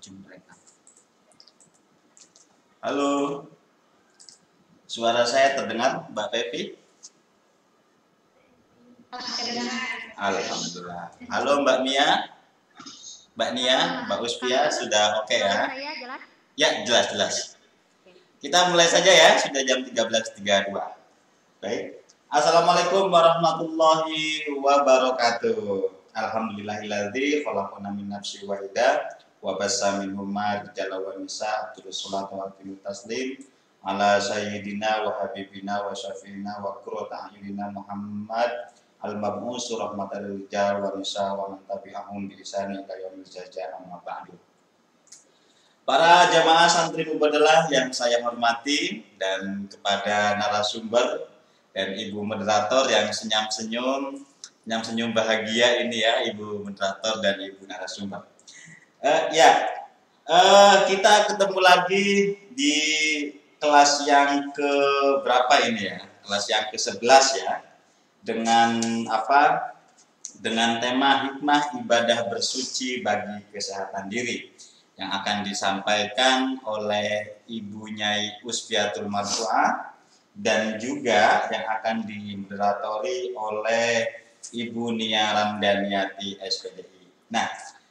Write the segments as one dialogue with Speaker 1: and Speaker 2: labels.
Speaker 1: ujung mereka. Halo, suara saya terdengar, Mbak Pepi? Alhamdulillah. Halo Mbak Mia, Mbak Nia, Mbak Uspia, sudah oke ya? Ya, jelas. Kita mulai saja ya, sudah jam 13.32. Baik. Assalamualaikum warahmatullahi wabarakatuh. Alhamdulillahilladzi khalaqana min nafsin wahidah wa bassa minhuma rijalan wa nisaa salatu wa taslim ala sayyidina wa habibina wa syafiina wa qurrata a'yunina Muhammad al-mab'us rahmatan lil rijal wa nisaa wa man tabi'ahum bi ihsan ila yaumil jaza amma ba'du. Para jamaah santri mubadalah yang saya hormati dan kepada narasumber dan ibu moderator yang senyum-senyum bahagia ini ya, ibu moderator dan ibu narasumber. Kita ketemu lagi di kelas yang ke berapa ini ya? Kelas yang ke-11 ya. Dengan apa? Dengan tema hikmah ibadah bersuci bagi kesehatan diri yang akan disampaikan oleh Ibu Nyai Usfiatul Marfu'ah dan juga yang akan dimoderatori oleh Ibu Nia Ramdaniati SPDI. Nah,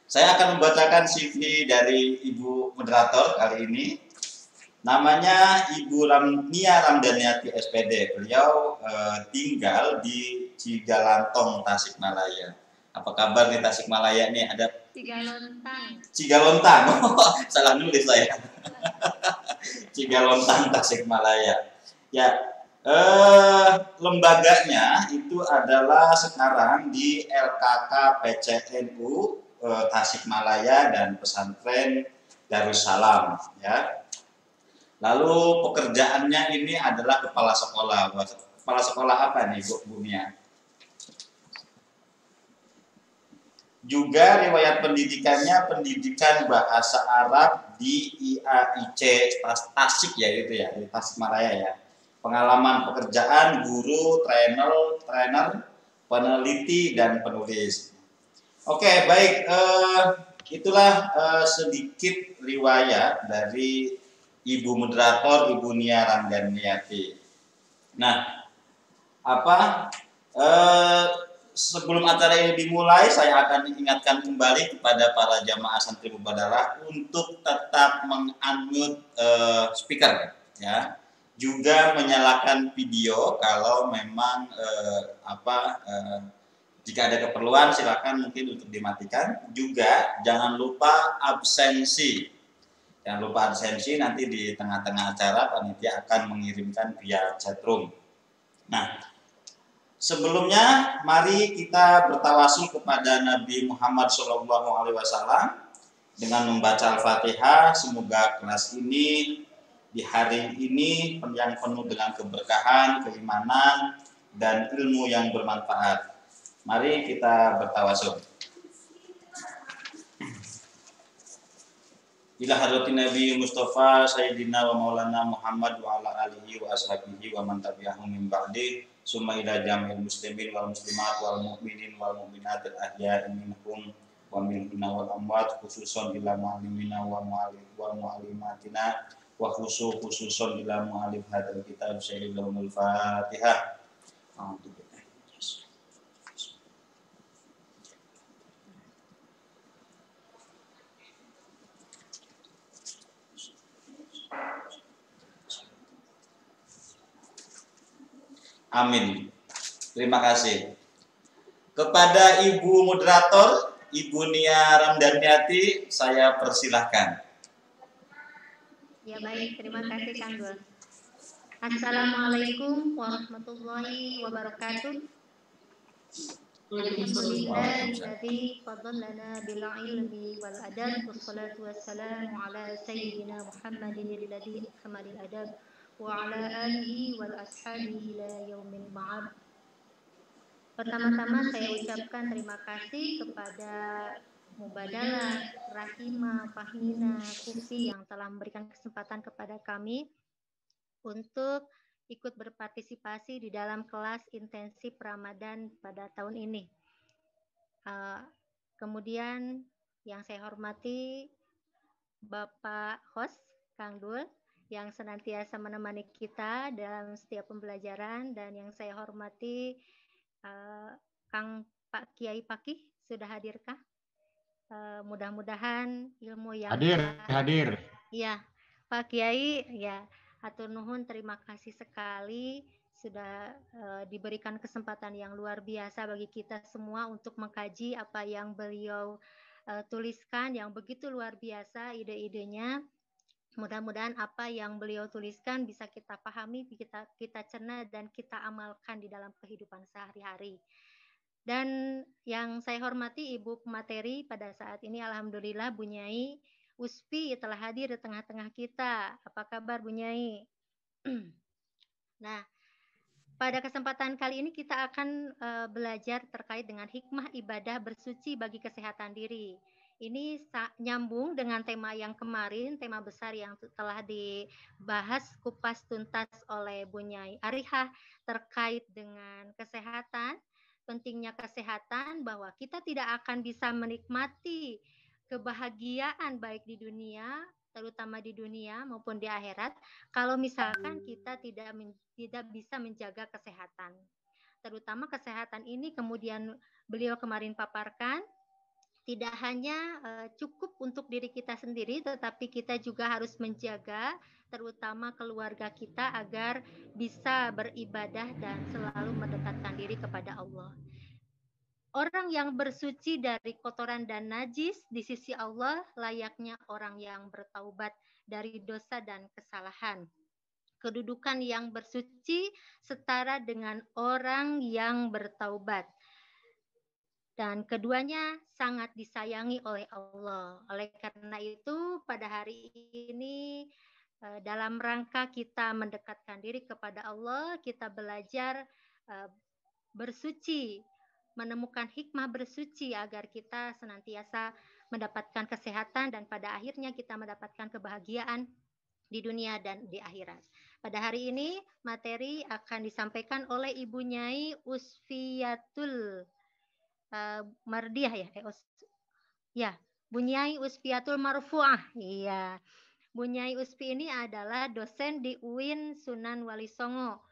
Speaker 1: saya akan membacakan CV dari Ibu moderator kali ini. Namanya Ibu Nia Ramdaniati SPD. Beliau tinggal di Cigalantong, Tasikmalaya. Apa kabar di Tasikmalaya nih? Ada Cigalontang. Salah nulis saya. Cigalontang, Tasikmalaya. Ya, lembaganya itu adalah sekarang di LKK PCNU Tasikmalaya dan Pesantren Darussalam ya. Lalu pekerjaannya ini adalah kepala sekolah. Kepala sekolah apa nih Bu Mia? Juga riwayat pendidikannya pendidikan bahasa Arab di IAIC Tasik ya itu ya, di Tasikmalaya ya. Pengalaman pekerjaan guru, trainer, peneliti dan penulis. Oke, baik. Itulah sedikit riwayat dari Ibu moderator Ibu Nia Ramdaniati. Nah, sebelum acara ini dimulai, saya akan ingatkan kembali kepada para jamaah santri mubadalah untuk tetap mengunmute speaker, ya. Juga menyalakan video kalau memang jika ada keperluan silakan mungkin untuk dimatikan. Juga jangan lupa absensi. Jangan lupa absensi, nanti di tengah-tengah acara panitia akan mengirimkan via chatroom. Nah, sebelumnya mari kita bertawasul kepada Nabi Muhammad SAW dengan membaca Al-Fatihah. Semoga kelas ini di hari ini yang penuh dengan keberkahan, keimanan, dan ilmu yang bermanfaat. Mari kita bertawasul. Ila hadratin Nabi Mustafa Sayyidina wa Maulana Muhammad wa ala alihi wa ashabihi wa man tabi'ahum min ba'di summa ila jamil muslimin wal muslimat wal mu'minin wal mu'minat al-ahya'i minhum wa minhunna wal amwat khususon ila mu'alimina wa mu'alimatina wa khususon ila mu'alim hadal kitab Sayyidul Fatihah. Amin. Terima kasih. Kepada Ibu moderator, Ibu Nia Ramdaniati, saya persilahkan.
Speaker 2: Ya baik, terima kasih Kang Gul. Assalamualaikum warahmatullahi wabarakatuh. Alhamdulillahilladzi fadlana bil ilmi wal adab wassalatu wassalamu ala sayyidina Muhammadin alladzi kamalil adab wa ala alihi wal ashabihi ila yaumil ma'ad. Pertama-tama saya ucapkan terima kasih kepada Mubadalah, Rahima, Fahmina, Kufi yang telah memberikan kesempatan kepada kami untuk ikut berpartisipasi di dalam kelas intensif Ramadan pada tahun ini. Kemudian yang saya hormati Bapak host Kang Dul yang senantiasa menemani kita dalam setiap pembelajaran, dan yang saya hormati Kang Pak Kiai Pakih, sudah hadirkah? Mudah-mudahan ilmu yang
Speaker 3: hadir.
Speaker 2: Ya, Pak Kiai, ya, hatur nuhun, terima kasih sekali sudah diberikan kesempatan yang luar biasa bagi kita semua untuk mengkaji apa yang beliau tuliskan yang begitu luar biasa ide-idenya. Mudah-mudahan apa yang beliau tuliskan bisa kita pahami, kita cerna, dan kita amalkan di dalam kehidupan sehari-hari. Dan yang saya hormati Ibu Pemateri pada saat ini, alhamdulillah Bu Nyai Uspi telah hadir di tengah-tengah kita. Apa kabar Bu Nyai? Nah, pada kesempatan kali ini kita akan belajar terkait dengan hikmah ibadah bersuci bagi kesehatan diri. Ini nyambung dengan tema yang kemarin, tema besar yang telah dibahas kupas tuntas oleh Bu Nyai Arihah terkait dengan kesehatan, pentingnya kesehatan, bahwa kita tidak akan bisa menikmati kebahagiaan baik di dunia, terutama di dunia maupun di akhirat, kalau misalkan kita tidak bisa menjaga kesehatan. Terutama kesehatan ini kemudian beliau kemarin paparkan, tidak hanya cukup untuk diri kita sendiri, tetapi kita juga harus menjaga terutama keluarga kita agar bisa beribadah dan selalu mendekatkan diri kepada Allah. Orang yang bersuci dari kotoran dan najis di sisi Allah layaknya orang yang bertaubat dari dosa dan kesalahan. Kedudukan yang bersuci setara dengan orang yang bertaubat. Dan keduanya sangat disayangi oleh Allah. Oleh karena itu, pada hari ini dalam rangka kita mendekatkan diri kepada Allah, kita belajar bersuci, menemukan hikmah bersuci agar kita senantiasa mendapatkan kesehatan dan pada akhirnya kita mendapatkan kebahagiaan di dunia dan di akhirat. Pada hari ini materi akan disampaikan oleh Ibu Nyai Usfiyatul Mardiah ya, Bu Nyai Usfiyatul Marfu'ah. Iya. Bu Nyai Usfi ini adalah dosen di UIN Sunan Wali Songo.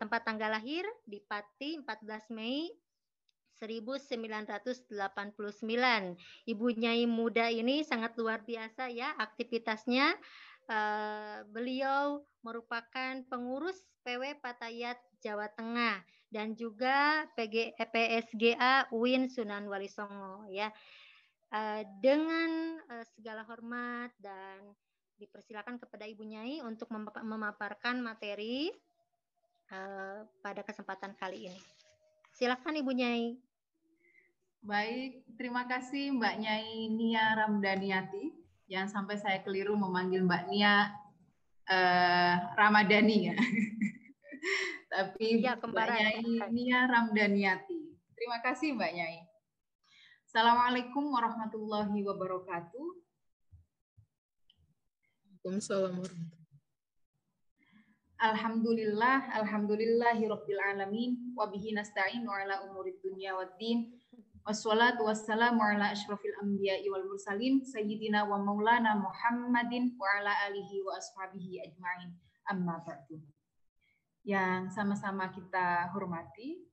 Speaker 2: Tempat tanggal lahir di Pati 14 Mei 1989. Ibu Nyai muda ini sangat luar biasa ya aktivitasnya. Beliau merupakan pengurus PW Patayat Jawa Tengah dan juga PSGA UIN Sunan Wali Songo ya. Dengan segala hormat dan dipersilakan kepada Ibu Nyai untuk memaparkan materi pada kesempatan kali ini. Silakan Ibu Nyai.
Speaker 4: Baik, terima kasih Mbak Nyai Nia Ramdaniati yang sampai saya keliru memanggil Mbak Nia Ramadhani ya. Tapi ya, Mbak Nyai Nia Ramdaniati. Terima kasih Mbak Nyai. Assalamualaikum warahmatullahi wabarakatuh.
Speaker 5: Waalaikumsalam.
Speaker 4: Alhamdulillahirabbil alamin wa bihi nasta'inu ala umurid dunya waddin. Wassalatu wassalamu ala asyrafil anbiya'i wal mursalin sayyidina wa maulana Muhammadin wa ala alihi wa ashabihi ajma'in. Amma ba'du. Yang sama-sama kita hormati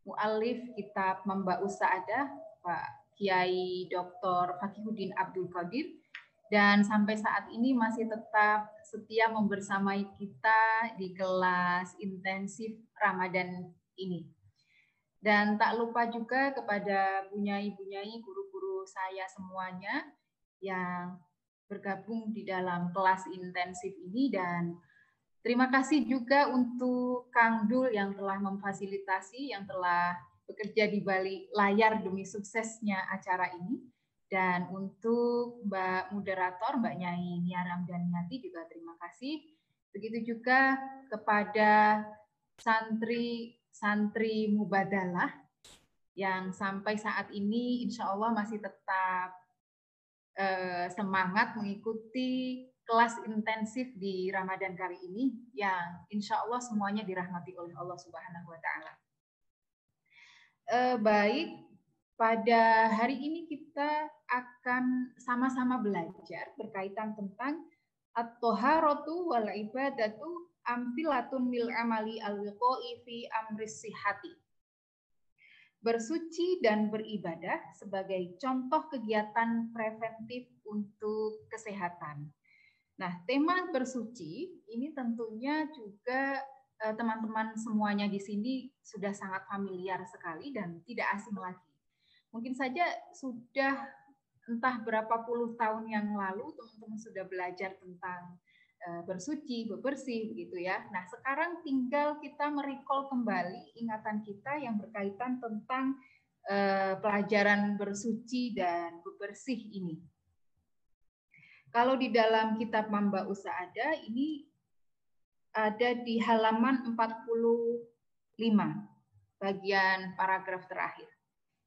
Speaker 4: muallif kitab Mamba'us Sa'adah Pak Kiai Dr. Fakihuddin Abdul Qadir, dan sampai saat ini masih tetap setia membersamai kita di kelas intensif Ramadan ini. Dan tak lupa juga kepada bunyai-bunyai, guru-guru saya semuanya yang bergabung di dalam kelas intensif ini, dan terima kasih juga untuk Kang Dul yang telah memfasilitasi, yang telah bekerja di balik layar demi suksesnya acara ini. Dan untuk Mbak Moderator, Mbak Nyai Nia Ramdaniati juga terima kasih. Begitu juga kepada santri Mubadalah yang sampai saat ini insya Allah masih tetap semangat mengikuti kelas intensif di Ramadan kali ini, yang insya Allah semuanya dirahmati oleh Allah Subhanahu wa Ta'ala. Baik, pada hari ini kita akan akan sama-sama belajar berkaitan tentang at-thaharatu wal ibadatu amtilatun lil amali al-wiqai fi amris sihati. Bersuci dan beribadah sebagai contoh kegiatan preventif untuk kesehatan. Nah, tema bersuci ini tentunya juga teman-teman semuanya di sini sudah sangat familiar sekali dan tidak asing lagi. Mungkin saja sudah entah berapa puluh tahun yang lalu teman-teman sudah belajar tentang bersuci, bebersih begitu ya. Nah, sekarang tinggal kita merecall kembali ingatan kita yang berkaitan tentang pelajaran bersuci dan bebersih ini. Kalau di dalam kitab Mamba'us Sa'adah ini ada di halaman 45, bagian paragraf terakhir.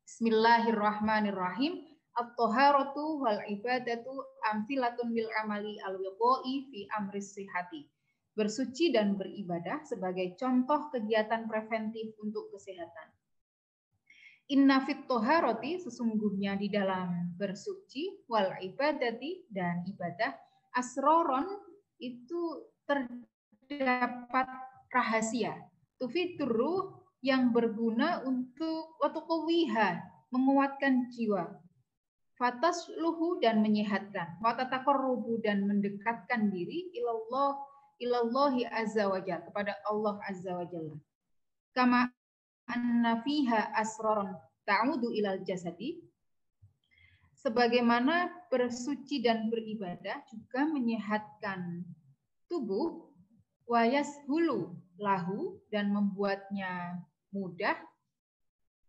Speaker 4: Bismillahirrahmanirrahim. At-thaharatu wal ibadatu amtilatun lil amali al-wiqai fi amris sihati. Bersuci dan beribadah sebagai contoh kegiatan preventif untuk kesehatan. Inna fit thaharati, sesungguhnya di dalam bersuci, wal ibadati dan ibadah, asroron itu terdapat rahasia. Tufituru yang berguna untuk watuqawiha, menguatkan jiwa. Fatas luhu dan menyehatkan, watatakorrubu dan mendekatkan diri ilallahi azza wa jalla, kepada Allah azza wa jalla. Kama anna fiha asroron ta'udu ilal jasadi, sebagaimana bersuci dan beribadah juga menyehatkan tubuh, wayas hulu lahu dan membuatnya mudah,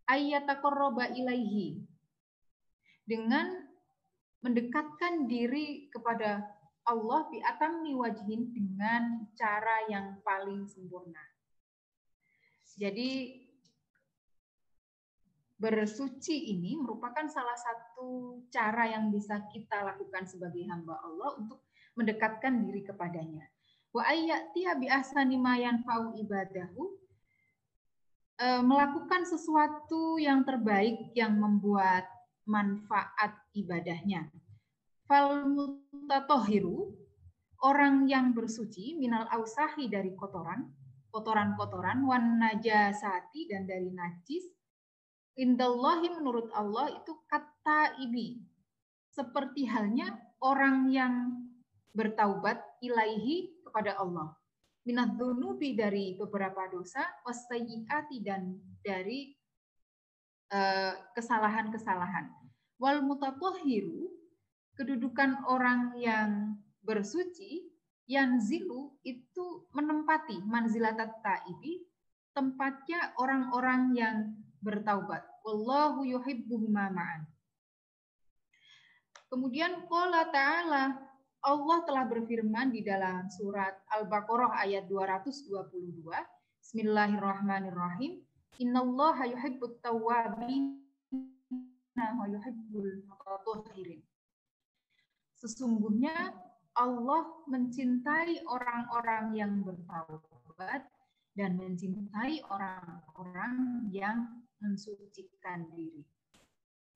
Speaker 4: ayyatakorroba ilaihi, dengan mendekatkan diri kepada Allah bi atammi wajhin, dengan cara yang paling sempurna. Jadi bersuci ini merupakan salah satu cara yang bisa kita lakukan sebagai hamba Allah untuk mendekatkan diri kepadanya. Wa ayyatiya bi ahsani ma yanfa'u ibadahu, melakukan sesuatu yang terbaik yang membuat manfaat ibadahnya. Fal mutatahhiru, orang yang bersuci, minal ausahi, dari kotoran-kotoran, wan najasati dan dari najis, indallahi, menurut Allah itu kata ibi, seperti halnya orang yang bertaubat, ilaihi, kepada Allah, minadz dzunubi, dari beberapa dosa, wasayyiati, dan dari kesalahan-kesalahan. Wal mutatahhiru, kedudukan orang yang bersuci, yanzilu, itu menempati manzilatat taibi, tempatnya orang-orang yang bertaubat. Wallahu yuhibbuhuma ma'an. Kemudian qala ta'ala, Allah telah berfirman di dalam surat Al-Baqarah ayat 222. Bismillahirrahmanirrahim. Innallaha yuhibbut tawwabin wa yuhibbul mutatahhirin. Sesungguhnya Allah mencintai orang-orang yang bertaubat dan mencintai orang-orang yang mensucikan diri.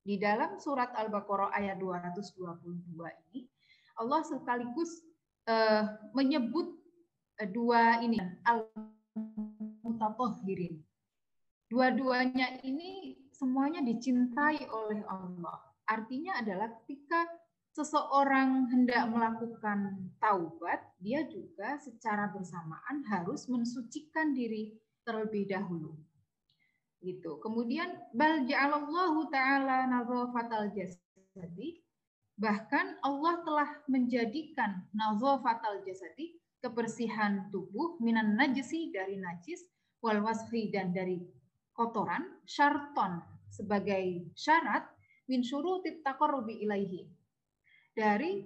Speaker 4: Di dalam surat Al-Baqarah ayat 222 ini, Allah sekaligus menyebut dua ini, al-mutatahhirin. Dua-duanya ini semuanya dicintai oleh Allah. Artinya adalah ketika seseorang hendak melakukan taubat, dia juga secara bersamaan harus mensucikan diri terlebih dahulu. Gitu. Kemudian bal ja'alallahu ta'ala nadzafatal jasadi, bahkan Allah telah menjadikan nadzafatal jasadi, kebersihan tubuh, minan najisi, dari najis, wal wasfi, dan dari kotoran, syarton, sebagai syarat, min syurutit taqarrubi ilaihi, dari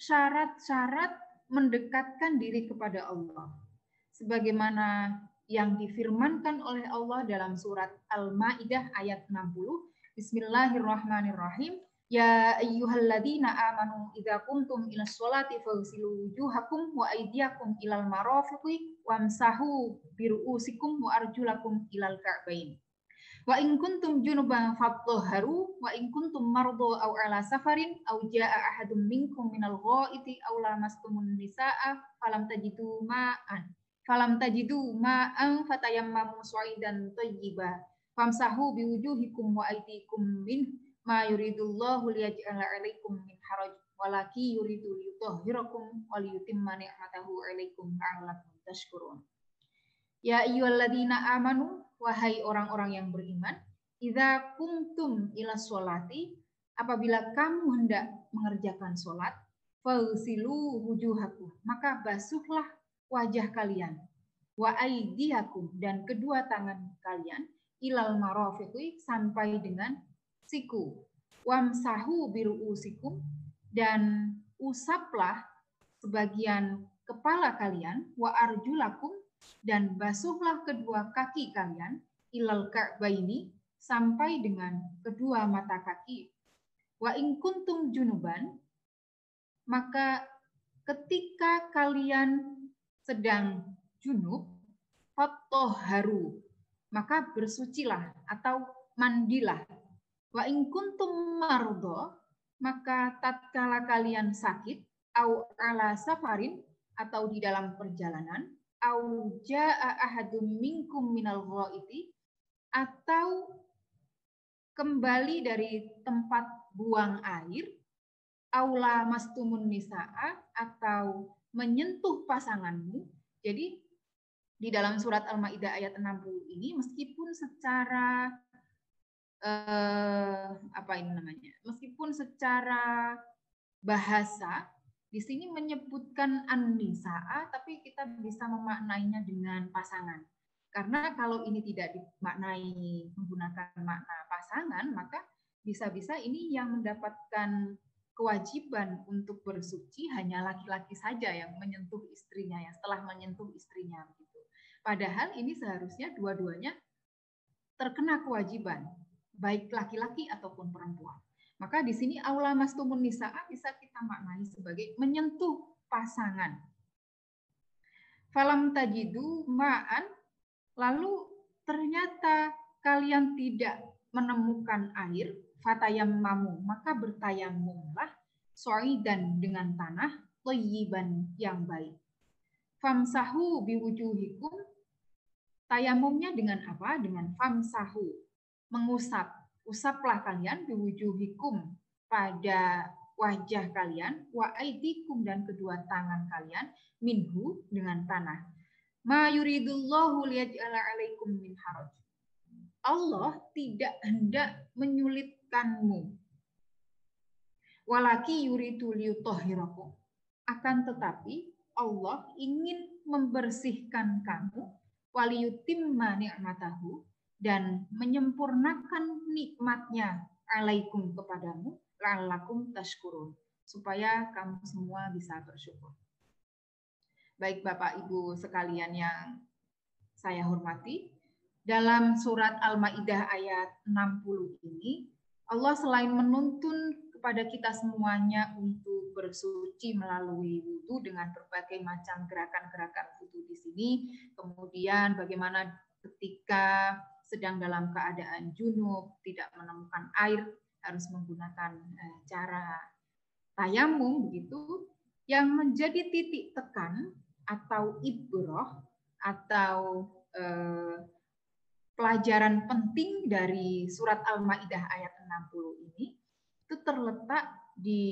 Speaker 4: syarat-syarat mendekatkan diri kepada Allah, sebagaimana yang difirmankan oleh Allah dalam surat Al-Maidah ayat 60. Bismillahirrahmanirrahim. Ya ayyuhalladzina amanu idza qumtum ilas sholati faghsilu wujuhakum wa aydiyakum ilal marafiqi wamsahu biru'usikum wa arjulakum ilal ka'bain. Wa in kuntum junuban fatahharu wa in kuntum mardu aw ala safarin aw jaa ahadum minkum minal ghaiti aw lamastumun nisaa falam tajidu ma'an fatayammamu sa'idan thayyiba famsahu biwujuhikum wa aydikum min ma yuridullahu liyaj'ala 'alaikum min haraj walaki yuridu liyutahhirakum wa liyutimma ni'matahu 'alaikum la'allakum tashkurun. Ya ayyuhalladzina amanu, wahai orang-orang yang beriman, idza qumtum ila sholati, apabila kamu hendak mengerjakan sholat, fagsilu wujuhakum, maka basuhlah wajah kalian, wa aydiyakum, dan kedua tangan kalian, ilal marafiqi, sampai dengan siku, wamsahu biru'usikum, dan usaplah sebagian kepala kalian, wa arjulakum, dan basuhlah kedua kaki kalian, ilal ka'baini, sampai dengan kedua mata kaki. Wa in kuntum junuban, maka ketika kalian sedang junub, fatahharu, maka bersucilah atau mandilah. Wa in kuntum mardo, maka tatkala kalian sakit, au ala safarin, atau di dalam perjalanan, au jaa ahadum minkum minal ghaiti, atau kembali dari tempat buang air, aula mastumun nisaa, atau menyentuh pasanganmu. Jadi di dalam surat Al-Maidah ayat 60 ini, meskipun secara meskipun secara bahasa di sini menyebutkan an-nisaa, tapi kita bisa memaknainya dengan pasangan. Karena kalau ini tidak dimaknai menggunakan makna pasangan, maka bisa-bisa ini yang mendapatkan kewajiban untuk bersuci hanya laki-laki saja yang menyentuh istrinya, yang setelah menyentuh istrinya begitu. Padahal ini seharusnya dua-duanya terkena kewajiban, baik laki-laki ataupun perempuan. Maka di sini aula mastumun nisaa bisa kita maknai sebagai menyentuh pasangan. Falam tajidu ma'an, lalu ternyata kalian tidak menemukan air, fatayammamu, maka bertayamumlah, so'idan, dengan tanah, thayyiban, yang baik. Famsahu biwujuhikum, tayamumnya dengan apa? Dengan famsahu, mengusap. Usaplah kalian biwujuhikum, pada wajah kalian, wa aidikum, dan kedua tangan kalian, minhu, dengan tanah. Ma yuridullahu liyaj'ala 'alaikum min haraj. Allah tidak hendak menyulitkanmu. Walaki yuridu liyutahhirakum. Akan tetapi Allah ingin membersihkan kamu, waliyutimma ni'matahu, dan menyempurnakan nikmatnya alaikum, kepadamu, la'allakum tashkurun, supaya kamu semua bisa bersyukur. Baik Bapak Ibu sekalian yang saya hormati, dalam surat Al-Maidah ayat 60 ini, Allah selain menuntun kepada kita semuanya untuk bersuci melalui wudu dengan berbagai macam gerakan-gerakan wudu di sini, kemudian bagaimana ketika sedang dalam keadaan junub, tidak menemukan air, harus menggunakan cara tayamum begitu, yang menjadi titik tekan atau ibroh atau pelajaran penting dari surat Al-Maidah ayat 60 ini itu terletak di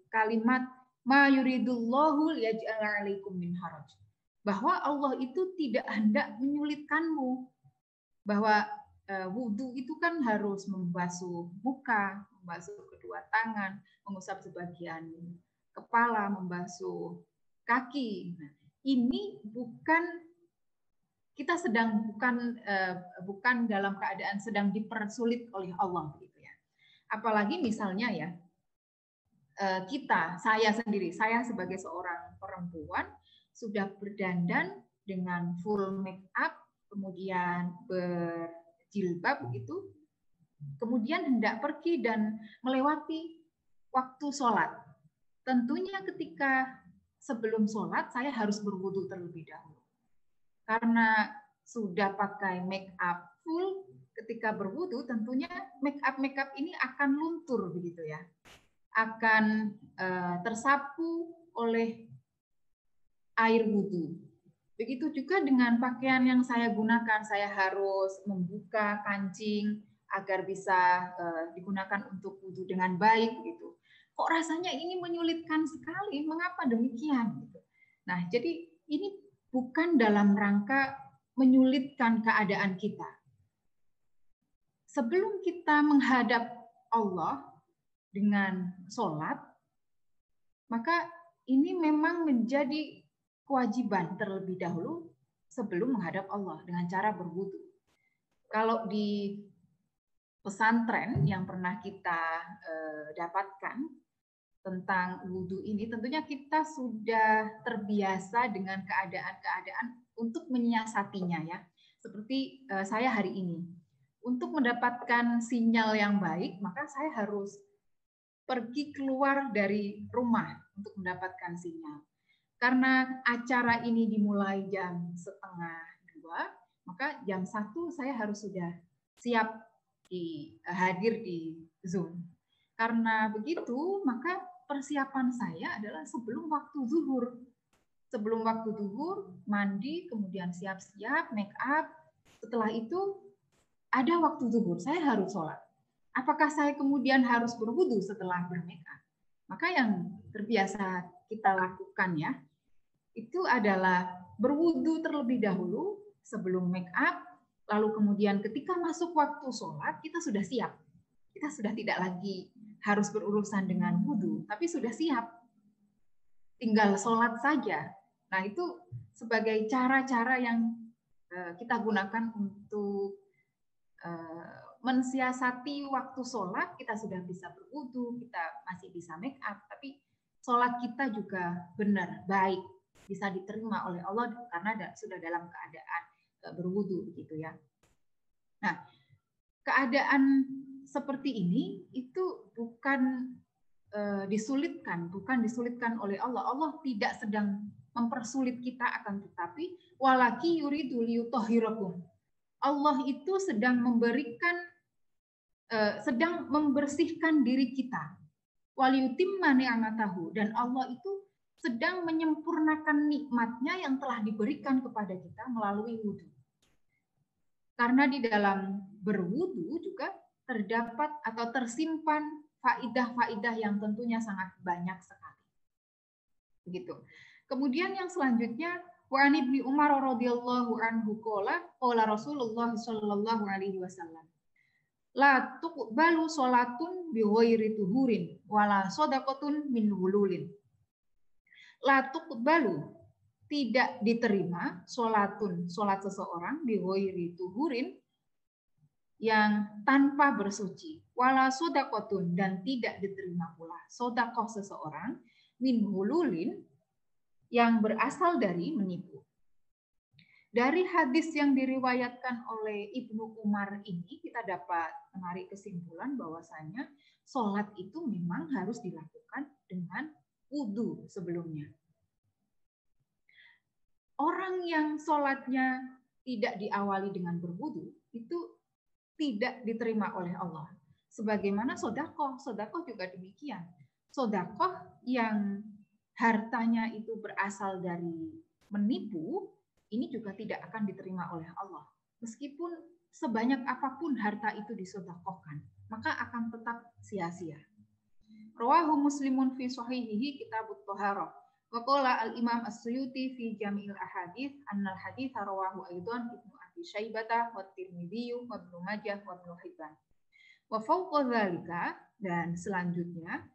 Speaker 4: kalimat ma yuridullahu liyaj'ala 'alaikum min haraj, bahwa Allah itu tidak hendak menyulitkanmu, bahwa wudhu itu kan harus membasuh muka, membasuh kedua tangan, mengusap sebagian kepala, membasuh kaki. Nah, ini bukan kita bukan dalam keadaan sedang dipersulit oleh Allah gitu ya. Apalagi misalnya ya, saya sendiri, saya sebagai seorang perempuan sudah berdandan dengan full make up, kemudian berjilbab begitu, kemudian hendak pergi dan melewati waktu sholat. Tentunya ketika sebelum sholat saya harus berwudu terlebih dahulu. Karena sudah pakai make up full, ketika berwudu tentunya make up ini akan luntur begitu ya, akan tersapu oleh air wudu. Begitu juga dengan pakaian yang saya gunakan, saya harus membuka kancing agar bisa digunakan untuk wudu dengan baik gitu. Kok rasanya ini menyulitkan sekali? Mengapa demikian? Gitu. Nah, jadi ini bukan dalam rangka menyulitkan keadaan kita. Sebelum kita menghadap Allah dengan sholat, maka ini memang menjadi kewajiban terlebih dahulu sebelum menghadap Allah dengan cara berwudu. Kalau di pesantren yang pernah kita dapatkan tentang wudu ini, tentunya kita sudah terbiasa dengan keadaan-keadaan untuk menyiasatinya ya. Seperti saya hari ini, untuk mendapatkan sinyal yang baik, maka saya harus pergi keluar dari rumah untuk mendapatkan sinyal. Karena acara ini dimulai jam 1:30, maka jam 1 saya harus sudah siap hadir di Zoom. Karena begitu, maka persiapan saya adalah sebelum waktu zuhur. Sebelum waktu zuhur, mandi, kemudian siap-siap, make up. Setelah itu, ada waktu zuhur, saya harus sholat. Apakah saya kemudian harus berwudu setelah bermake up? Maka yang terbiasa kita lakukan ya, itu adalah berwudu terlebih dahulu sebelum make up, lalu kemudian ketika masuk waktu sholat, kita sudah siap. Kita sudah tidak lagi harus berurusan dengan wudu, tapi sudah siap. Tinggal sholat saja. Nah, itu sebagai cara-cara yang kita gunakan untuk mensiasati waktu sholat. Kita sudah bisa berwudu, kita masih bisa make up, tapi sholat kita juga benar, baik, bisa diterima oleh Allah karena sudah dalam keadaan berwudu begitu ya. Nah, keadaan seperti ini itu bukan bukan disulitkan oleh Allah. Allah tidak sedang mempersulit kita, akan tetapi walaki yuridu liyutahhirakum. Allah itu sedang membersihkan diri kita. Waliyutimma ni'matahu, dan Allah itu sedang menyempurnakan nikmatnya yang telah diberikan kepada kita melalui wudu. Karena di dalam berwudu juga terdapat atau tersimpan faidah-faidah yang tentunya sangat banyak sekali. Begitu. Kemudian yang selanjutnya, wa an Ibnu Umar radhiyallahu anhu qala Rasulullah sallallahu alaihi wasallam, la tuqbalu sholatun bi ghairi tuhurin wala shadaqatun min hululin. La tuqbalu, tidak diterima, sholat seseorang bi ghairi tuhurin, yang tanpa bersuci, wala shadaqatun, dan tidak diterima pula sedekah seseorang min hululin, yang berasal dari menipu. Dari hadis yang diriwayatkan oleh Ibnu Umar ini, kita dapat menarik kesimpulan bahwasanya sholat itu memang harus dilakukan dengan wudu sebelumnya. Orang yang sholatnya tidak diawali dengan berwudu, itu tidak diterima oleh Allah. Sebagaimana sodakoh juga demikian. Sodakoh yang hartanya itu berasal dari menipu, ini juga tidak akan diterima oleh Allah. Meskipun sebanyak apapun harta itu disedekahkan, maka akan tetap sia-sia. Rawahu Muslimun fi sahihihi kitabut thaharah. Wa qala al-Imam As-Suyuti fi Jami'il Ahadits annal hadits rawahu aidan Ibnu Abi Syaibah wa Tirmidzi wa Ibnu Majah wa Ibnu Hibban. Wa fawqa dzalika, dan selanjutnya,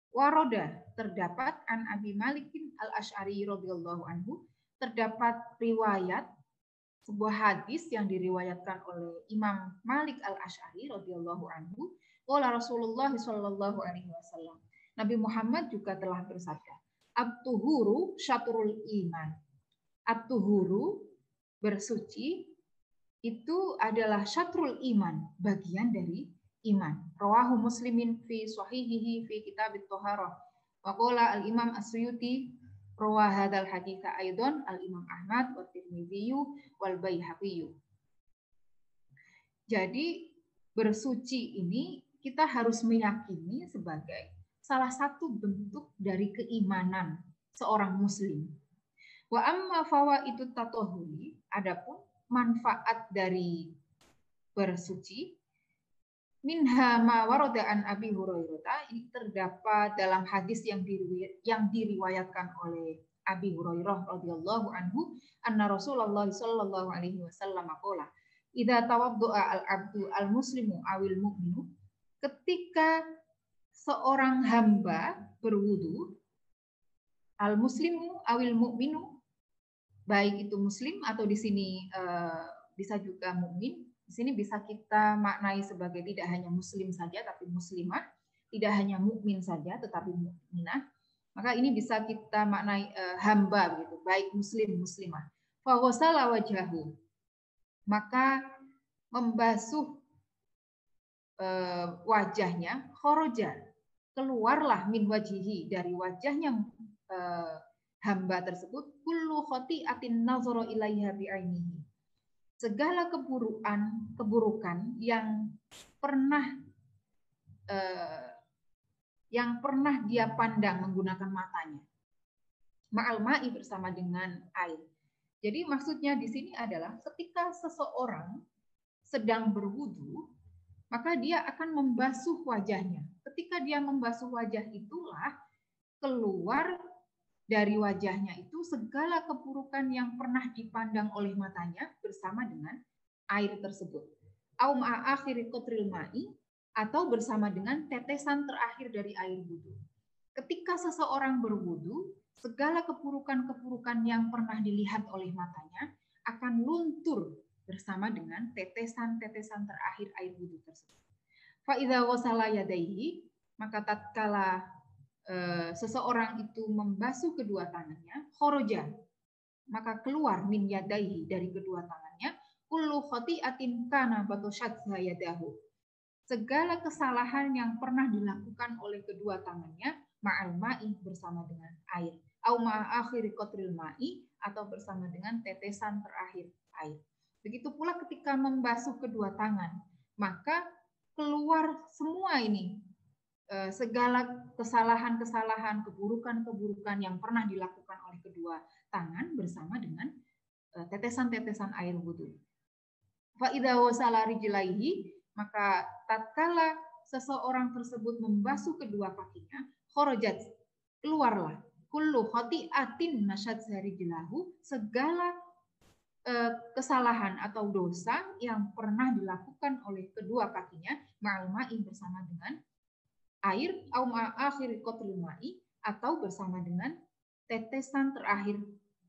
Speaker 4: waroda, terdapat an Abi Malik al-Asy'ari radhiyallahu anhu, terdapat riwayat sebuah hadis yang diriwayatkan oleh Imam Malik al-Asy'ari radhiyallahu anhu, qala Rasulullah sallallahu alaihi wasallam, Nabi Muhammad juga telah bersabda, at-tuhuru syatrul iman. At-tuhuru, bersuci, itu adalah syatrul iman, bagian dari iman. Rawahu Muslimin fi sahihihi fi kitabit thaharah. Wa qala al-Imam As-Suyuti rawa hadzal hadits aidan al-Imam Ahmad wa Tirmidzi wal Baihaqi. Jadi bersuci ini kita harus meyakini sebagai salah satu bentuk dari keimanan seorang muslim. Wa amma fawaidu tatahhuri, adapun manfaat dari bersuci, minha ma warada an Abi Hurairah, ini terdapat dalam hadis yang diriwayatkan oleh Abi Hurairah radhiyallahu anhu, anna Rasulullah sallallahu alaihi wasallam qala, idza tawaddaa al-abdu al-muslimu awil mu'minu, ketika seorang hamba berwudu, al-muslimu awil mu'minu, baik itu muslim atau di sini bisa juga mukmin. Di sini bisa kita maknai sebagai tidak hanya muslim saja tapi muslimah, tidak hanya mukmin saja tetapi mukminah. Maka ini bisa kita maknai hamba begitu, baik muslim muslimah. Fa ghasala wajhahu, maka membasuh wajahnya, kharaja, keluarlah min wajihi, dari wajahnya hamba tersebut, kullu khati'atin nazara ilaiha bi'ainihi, segala keburukan yang pernah dia pandang menggunakan matanya, ma'al ma'i, bersama dengan air. Jadi maksudnya di sini adalah ketika seseorang sedang berwudu, maka dia akan membasuh wajahnya. Ketika dia membasuh wajah, itulah keluar dari wajahnya itu segala keburukan yang pernah dipandang oleh matanya bersama dengan air tersebut. Au ma'a akhiri qatril ma'i, atau bersama dengan tetesan terakhir dari air wudu. Ketika seseorang berwudu, segala keburukan-keburukan yang pernah dilihat oleh matanya akan luntur bersama dengan tetesan-tetesan terakhir air wudu tersebut. Fa idza ghasala yadayhi, maka tatkala seseorang itu membasuh kedua tangannya, kharaja, maka keluar min yadaihi, dari kedua tangannya, kullu khati'atin kana batashatha yadahu, segala kesalahan yang pernah dilakukan oleh kedua tangannya, ma'al ma'i, bersama dengan air, au ma'a akhiri qatril ma'i, atau bersama dengan tetesan terakhir air. Begitu pula ketika membasuh kedua tangan, maka keluar semua ini, segala kesalahan-kesalahan, keburukan-keburukan yang pernah dilakukan oleh kedua tangan bersama dengan tetesan-tetesan air wudu. Fa idza wasala rijlaihi, maka tatkala seseorang tersebut membasuh kedua kakinya, kharajat, keluarlah, kullu khati'atin nasyat rijlahu, segala kesalahan atau dosa yang pernah dilakukan oleh kedua kakinya, ma'al ma'i, bersama dengan air, au ma'akhir qatril ma'i, atau bersama dengan tetesan terakhir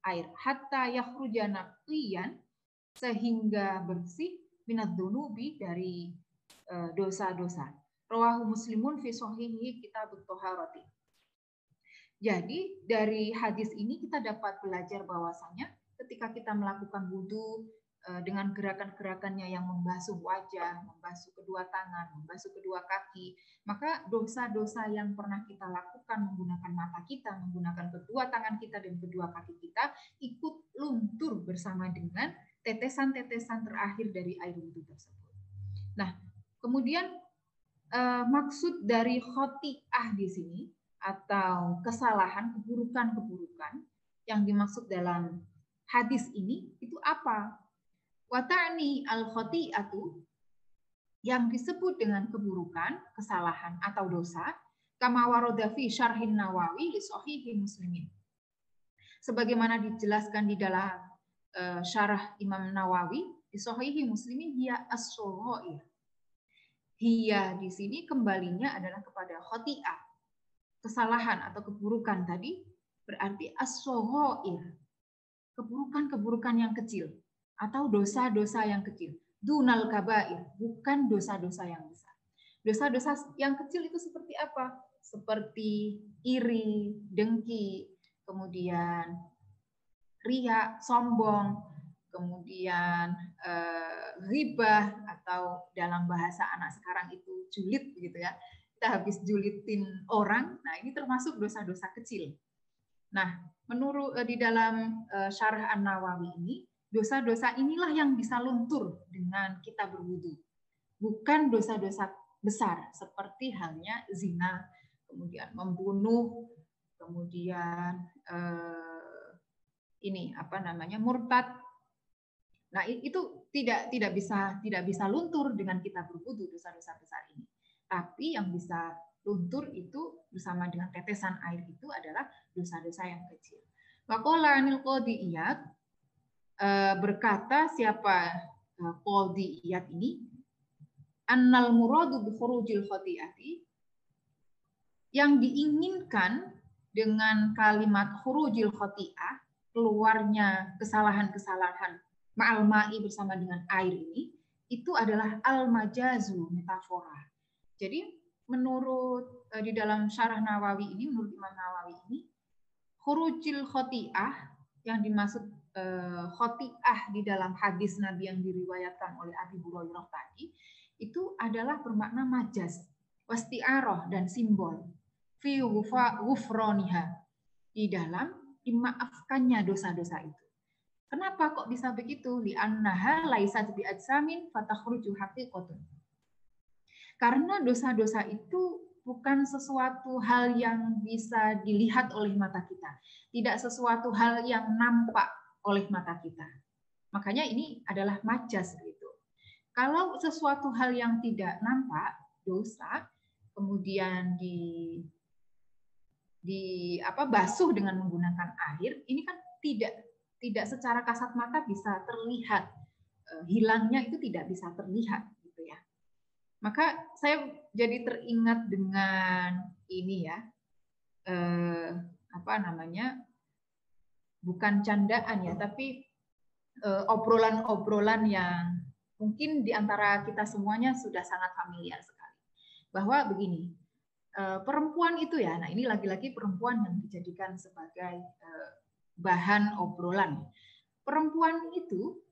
Speaker 4: air, hatta yakhruja naqiyan, sehingga bersih, minadz dzunubi, dari dosa-dosa. Rawahu Muslimun fi shahihi kitabut thaharati. Jadi dari hadis ini kita dapat belajar bahwasanya ketika kita melakukan wudu dengan gerakan-gerakannya yang membasuh wajah, membasuh kedua tangan, membasuh kedua kaki, maka dosa-dosa yang pernah kita lakukan menggunakan mata kita, menggunakan kedua tangan kita dan kedua kaki kita, ikut luntur bersama dengan tetesan-tetesan terakhir dari air wudu tersebut. Nah, kemudian maksud dari khoti'ah di sini, atau kesalahan, keburukan-keburukan yang dimaksud dalam hadis ini itu apa? Wata'ni al-khoti'atu, yang disebut dengan keburukan, kesalahan atau dosa, kama warada fi syarhin Nawawi li shahihi Muslimin, sebagaimana dijelaskan di dalam syarah Imam Nawawi di shahihi Muslimin, hiya as-shaghair. Hiya di sini kembalinya adalah kepada khoti'ah, kesalahan atau keburukan tadi, berarti as-shaghair, keburukan-keburukan yang kecil atau dosa-dosa yang kecil. Dunal kabair, bukan dosa-dosa yang besar. Dosa-dosa yang kecil itu seperti apa? Seperti iri, dengki, kemudian riya, sombong, kemudian ghibah, atau dalam bahasa anak sekarang itu julid gitu ya. Kita habis julitin orang. Nah, ini termasuk dosa-dosa kecil. Nah, menurut di dalam syarah An-Nawawi ini, dosa-dosa inilah yang bisa luntur dengan kita berwudu. bukan dosa-dosa besar seperti halnya zina, kemudian membunuh, kemudian murtad. Nah, itu tidak bisa luntur dengan kita berwudu dosa-dosa besar ini. Tapi yang bisa luntur itu bersama dengan tetesan air itu adalah dosa-dosa yang kecil. Waqala 'anil qadhi Iyad, berkata siapa qadhi Iyad ini, annal muradu bi khurujil khati'ati, yang diinginkan dengan kalimat khurujil khati'ah, keluarnya kesalahan-kesalahan ma'al ma'i bersama dengan air ini, itu adalah al-majazu, metafora. Jadi menurut di dalam syarah Nawawi ini, menurut Imam Nawawi ini, khurujil khati'ah, yang dimaksud khati'ah di dalam hadis Nabi yang diriwayatkan oleh Abi Hurairah tadi, itu adalah bermakna majaz, wasti'arah, dan simbol, fi ghufraniha, di dalam dimaafkannya dosa-dosa itu. Kenapa kok bisa begitu? Li'annaha laisat bi'ajsamin fatakhruju haqiqatun. Karena dosa-dosa itu bukan sesuatu hal yang bisa dilihat oleh mata kita. Tidak sesuatu hal yang nampak oleh mata kita. Makanya ini adalah majas gitu. Kalau sesuatu hal yang tidak nampak, dosa, kemudian basuh dengan menggunakan air, ini kan tidak secara kasat mata bisa terlihat, hilangnya itu tidak bisa terlihat gitu ya. Maka saya jadi teringat dengan ini ya, bukan candaan ya, tapi obrolan-obrolan yang mungkin di antara kita semuanya sudah sangat familiar sekali. Bahwa begini, perempuan itu ya, nah ini lagi-lagi perempuan yang dijadikan sebagai bahan obrolan. Perempuan itu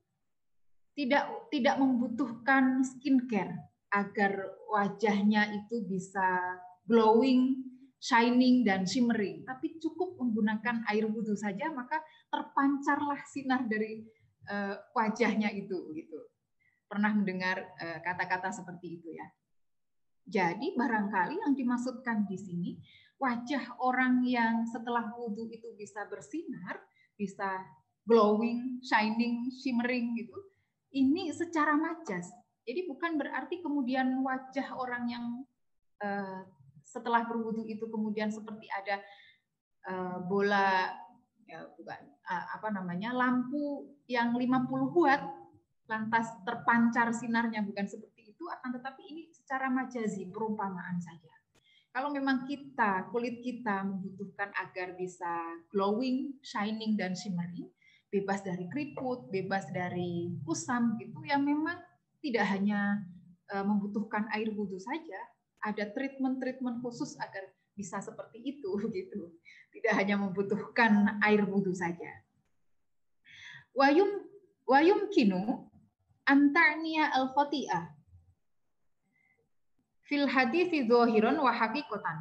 Speaker 4: tidak membutuhkan skincare agar wajahnya itu bisa glowing, shining, dan shimmering. Tapi cukup menggunakan air wudhu saja, maka terpancarlah sinar dari wajahnya itu. Gitu. Pernah mendengar kata-kata seperti itu ya. Jadi barangkali yang dimaksudkan di sini, wajah orang yang setelah wudhu itu bisa bersinar, bisa glowing, shining, shimmering gitu, ini secara majas. Jadi bukan berarti kemudian wajah orang yang setelah berwudhu itu kemudian seperti ada bola, ya bukan, lampu yang 50 watt, lantas terpancar sinarnya, bukan seperti itu, akan tetapi ini secara majazi, perumpamaan saja. Kalau memang kulit kita membutuhkan agar bisa glowing, shining, dan shimmering, bebas dari keriput, bebas dari kusam, gitu, yang memang tidak hanya membutuhkan air wudhu saja, ada treatment-treatment khusus agar bisa seperti itu, gitu. Tidak hanya membutuhkan air wudhu saja. Wayumkinu antarnia al-khati'ah fil hadithi dzahiran wa haqiqatan.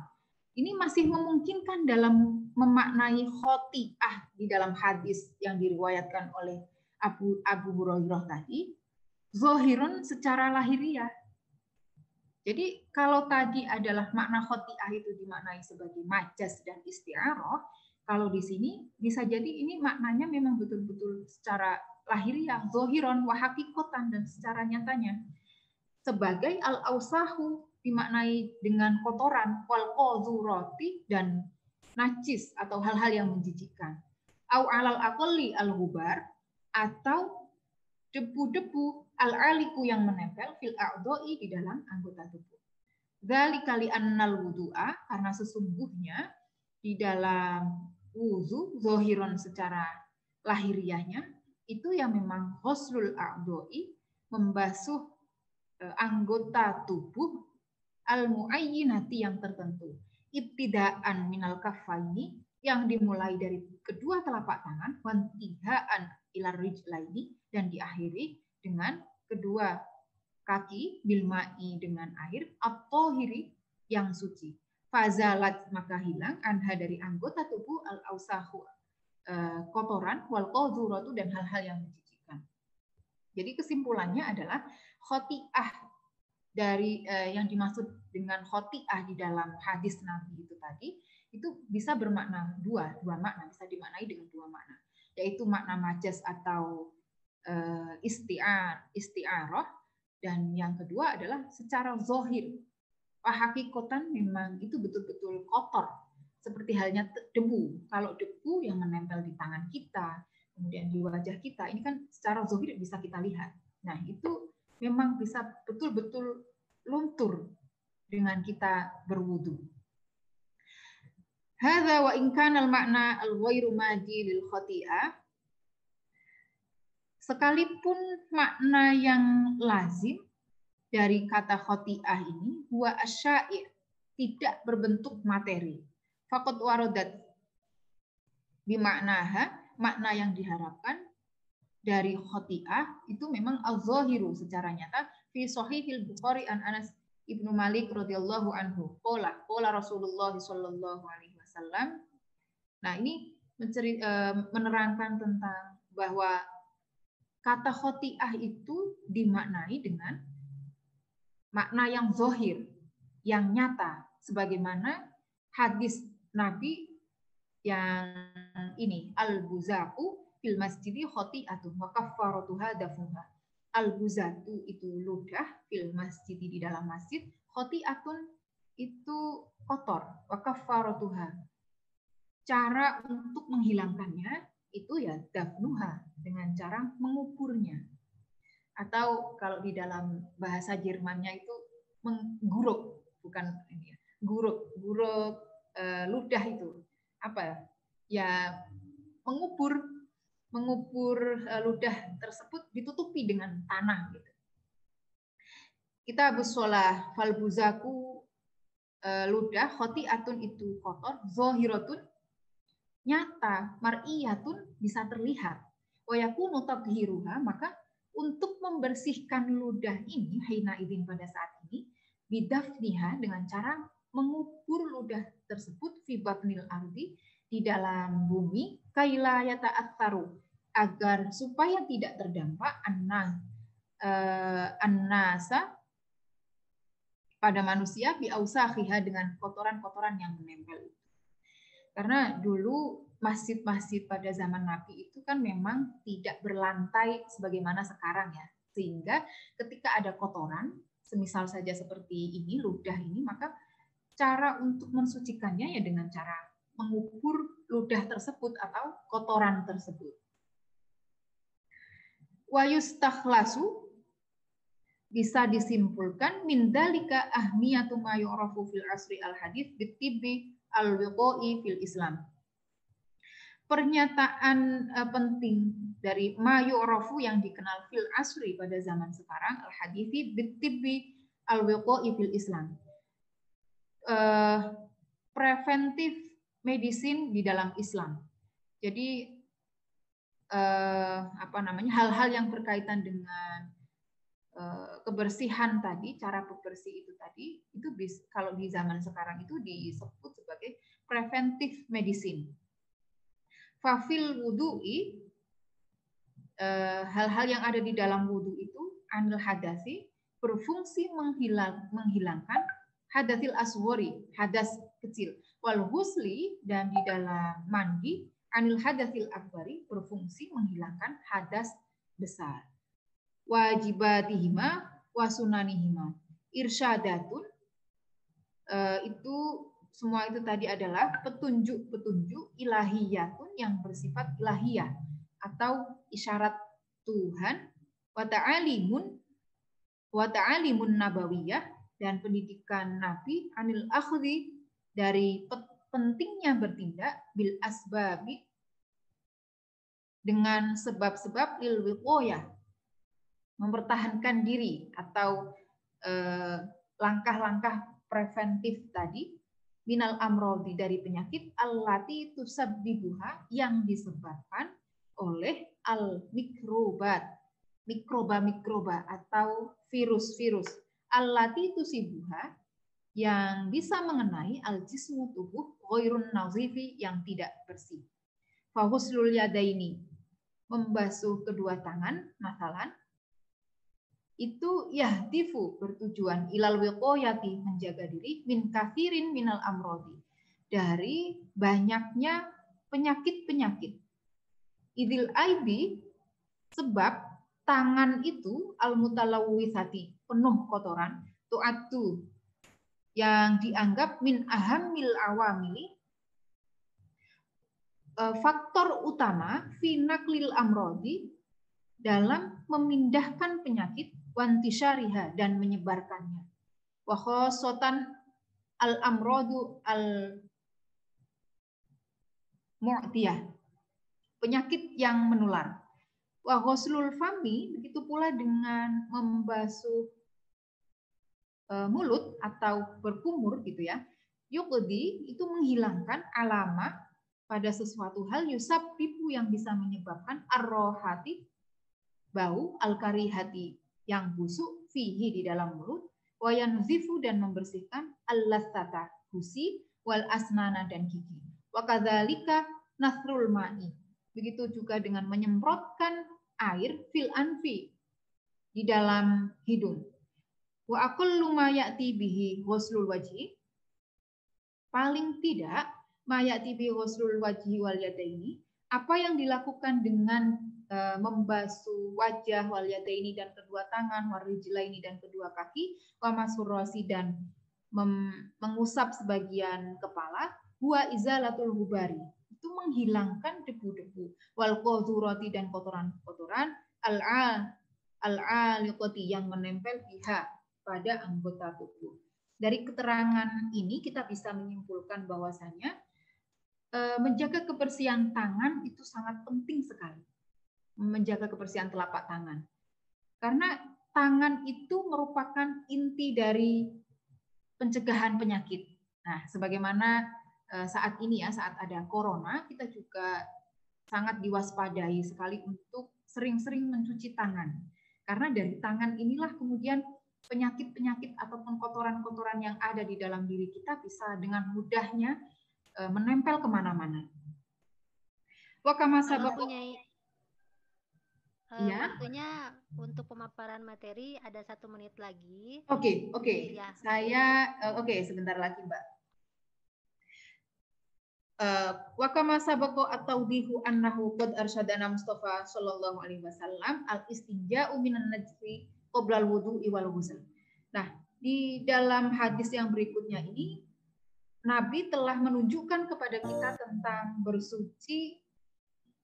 Speaker 4: Ini masih memungkinkan dalam memaknai khoti'ah di dalam hadis yang diriwayatkan oleh Abu Hurairah tadi, zahirun secara lahiriah. Jadi kalau tadi adalah makna khoti'ah itu dimaknai sebagai majas dan isti'arah, kalau di sini bisa jadi ini maknanya memang betul-betul secara lahiriah, zahiron wa haqiqatan, dan secara nyatanya. Sebagai al-ausahu dimaknai dengan kotoran, wal qadzurati, dan najis atau hal-hal yang menjijikkan. Au alal aqalli al-ghubar, atau debu-debu al-aliku yang menempel fil a'dha'i di dalam anggota tubuh. Dzalika li annal wudu'a, karena sesungguhnya di dalam wudu zahirun secara lahiriahnya itu yang memang ghuslul a'dha'i, membasuh anggota tubuh al-muayyinati yang tertentu, ibtidaan minal kaffaini, yang dimulai dari kedua telapak tangan, wantihaan ilar rijlaini, dan diakhiri dengan kedua kaki, bilma'i, dengan air, at-thahiri, yang suci. Fazalat, maka hilang, anha, dari anggota tubuh, al-ausahu, kotoran, wal qadzuratu, dan hal-hal yang menjijikkan. Jadi kesimpulannya adalah khoti'ah dari yang dimaksud dengan khoti'ah di dalam hadis Nabi itu tadi, itu bisa bermakna dua makna, bisa dimaknai dengan dua makna, yaitu makna majaz atau isti'arah, dan yang kedua adalah secara zahir. Hakikatan memang itu betul-betul kotor, seperti halnya debu. Kalau debu yang menempel di tangan kita, kemudian di wajah kita, ini kan secara zahir bisa kita lihat. Nah, itu memang bisa betul-betul luntur dengan kita berwudu. Hadza wa in kana al-ma'na al-ghairu madi lil khati'ah, sekalipun makna yang lazim dari kata khoti'ah ini huwa asya'i', tidak berbentuk materi. Faqad waradat bimaknaha, makna yang diharapkan dari khoti'ah itu memang al-zahiru, secara nyata fi sahihil Bukhari an Anas Ibnu Malik radhiyallahu anhu qala Rasulullah sallallahu alaihi wasallam. Nah, ini menerangkan tentang bahwa kata khoti'ah itu dimaknai dengan makna yang zahir, yang nyata, sebagaimana hadis Nabi yang ini, al-buzaku fil masjidi khoti'atun wa kaffaratuha dafuha. Al-buzatu itu ludah, fil masjidi di dalam masjid, khoti'atun itu kotor, wa kaffaratuha. Cara untuk menghilangkannya itu ya dafnuha, dengan cara menguburnya. Atau kalau di dalam bahasa Jermannya itu mengguruk, bukan ini ya, guruk ludah itu apa ya, mengubur ludah tersebut ditutupi dengan tanah gitu. Kita bersolah fal buzaku, ludah khoti'atun itu kotor, zahiratun nyata, mar'iyatun bisa terlihat, wa yakunu tadhiruha, maka untuk membersihkan ludah ini hina idin pada saat ini bidafniha, dengan cara mengubur ludah tersebut fi batnil ardi, di dalam bumi, kaila yata'attaru, agar supaya tidak terdampak annasa pada manusia bi ausakhiha, dengan kotoran-kotoran yang menempel. Karena dulu masjid-masjid pada zaman Nabi itu kan memang tidak berlantai sebagaimana sekarang ya. Sehingga ketika ada kotoran, semisal saja seperti ini, ludah ini, maka cara untuk mensucikannya ya dengan cara mengubur ludah tersebut atau kotoran tersebut. Wa yustakhlasu, bisa disimpulkan min dalika ahmiyatu ma yu'rafu fil asri al hadits bitibbi al-wiqai fil Islam. Pernyataan penting dari ma yu'rafu yang dikenal fil asri pada zaman sekarang, al hadithi bitibbi al-wiqai fil Islam. Preventif medicine di dalam Islam. Jadi hal-hal yang berkaitan dengan kebersihan tadi, cara bebersih itu tadi, itu kalau di zaman sekarang itu disebut sebagai preventive medicine. Fafil wudu'i, hal-hal yang ada di dalam wudu itu anil hadasi, berfungsi menghilangkan hadasil aswari, hadas kecil, wal husli, dan di dalam mandi anil hadasil akbari, berfungsi menghilangkan hadas besar. Wajibatihima wa sunanihima, irsyadatun, itu semua itu tadi adalah petunjuk-petunjuk ilahiyatun yang bersifat ilahiyah atau isyarat Tuhan, wa ta'alimun nabawiyah, dan pendidikan Nabi, anil akhdhi, dari pentingnya bertindak, bil asbabi, dengan sebab-sebab, lil wiqayah, mempertahankan diri atau langkah-langkah preventif tadi, minal amrodi, dari penyakit, allati tusabbibuha, yang disebabkan oleh al mikroba atau virus-virus, allati tusibuha, yang bisa mengenai al jismu, tubuh, ghairun nazifi, yang tidak bersih. Fahuslul yadaini, membasuh kedua tangan, masalan itu yahdifu bertujuan ilal wiqayati menjaga diri min kathirin minal amrodi dari banyaknya penyakit-penyakit. Idil aidi sebab tangan itu al mutalawwisati penuh kotoran, tu'atu yang dianggap min ahamil awamili faktor utama fi naklil amrodi dalam memindahkan penyakit wantisyariha dan menyebarkannya. Wa khosotan al-amrodu al-mu'tiyah, penyakit yang menular. Wa ghuslul fami, begitu pula dengan membasuh mulut atau berkumur gitu ya. Yuqdi itu menghilangkan alama pada sesuatu hal yusabbibu yang bisa menyebabkan arrohati bau al-karihati yang busuk fihi di dalam mulut, wa yanzifu dan membersihkan al-latsata gusi wal asnana dan gigi. Wa kadzalika nasrul ma'i. Begitu juga dengan menyemprotkan air fil anfi di dalam hidung. Wa aqallu ma ya'ti bihi ghuslul wajhi. Paling tidak ma ya'ti bihi ghuslul wajhi wal yadaini, apa yang dilakukan dengan membasuh wajah wal yadaini dan kedua tangan, wal rijlaini dan kedua kaki, wa masurrasi dan mengusap sebagian kepala, huwa izalatul hubari, itu menghilangkan debu-debu, wal qadhurati dan kotoran-kotoran, al-aliqati yang menempel biha pada anggota tubuh. Dari keterangan ini kita bisa menyimpulkan bahwasanya menjaga kebersihan tangan itu sangat penting sekali. Menjaga kebersihan telapak tangan. Karena tangan itu merupakan inti dari pencegahan penyakit. Nah, sebagaimana saat ini ya, saat ada corona, kita juga sangat diwaspadai sekali untuk sering-sering mencuci tangan. Karena dari tangan inilah kemudian penyakit-penyakit ataupun kotoran-kotoran yang ada di dalam diri kita bisa dengan mudahnya menempel kemana-mana.
Speaker 2: Waktunya untuk pemaparan materi ada 1 menit lagi.
Speaker 4: Oke. Ya. Saya sebentar lagi, Mbak. Wa kama sabaqo at-tawdihu annahu qad arsyadana Mustafa sallallahu alaihi wasallam al-istinja'u minan najsi qabla al-wudu'i wal ghusl. Nah, di dalam hadis yang berikutnya ini Nabi telah menunjukkan kepada kita tentang bersuci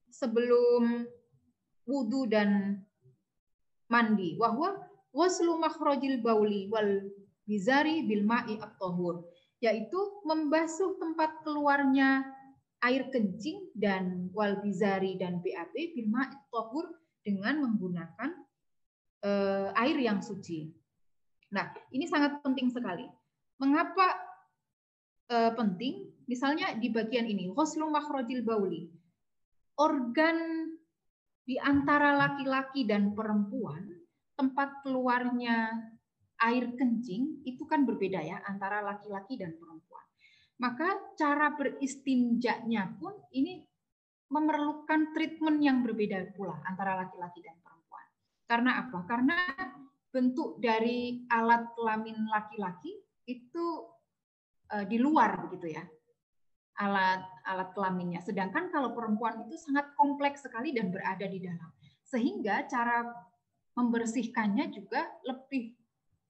Speaker 4: sebelum wudu dan mandi. Wahwa waslu makhrajil bauli wal bizari bil ma'i at-tahur, yaitu membasuh tempat keluarnya air kencing dan wal bizari dan BAB bil ma'i at-tahur dengan menggunakan air yang suci. Nah, ini sangat penting sekali. Mengapa penting? Misalnya di bagian ini, waslu makhrajil bauli. Organ di antara laki-laki dan perempuan, tempat keluarnya air kencing itu kan berbeda ya antara laki-laki dan perempuan. Maka cara beristinjanya pun ini memerlukan treatment yang berbeda pula antara laki-laki dan perempuan. Karena apa? Karena bentuk dari alat kelamin laki-laki itu di luar begitu ya. Alat kelaminnya. Sedangkan kalau perempuan itu sangat kompleks sekali dan berada di dalam. Sehingga cara membersihkannya juga lebih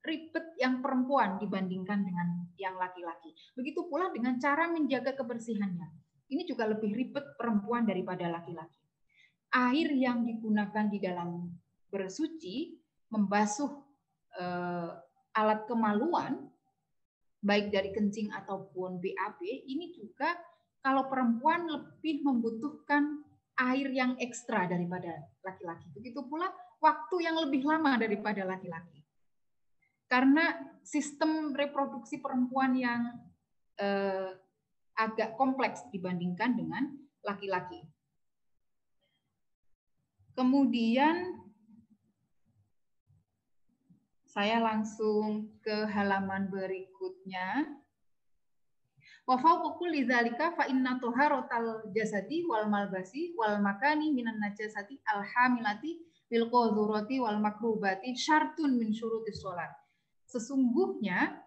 Speaker 4: ribet yang perempuan dibandingkan dengan yang laki-laki. Begitu pula dengan cara menjaga kebersihannya. Ini juga lebih ribet perempuan daripada laki-laki. Air yang digunakan di dalam bersuci, membasuh alat kemaluan, baik dari kencing ataupun BAB, ini juga kalau perempuan lebih membutuhkan air yang ekstra daripada laki-laki. Begitu pula waktu yang lebih lama daripada laki-laki. Karena sistem reproduksi perempuan yang agak kompleks dibandingkan dengan laki-laki. Kemudian saya langsung ke halaman berikutnya. Wa fawqa kulli dzalika fa inna taharatal jasadi wal malbasi wal makani minan najasati al hamilati bil qadhurati wal makrubati syartun min syurutis sholat. Sesungguhnya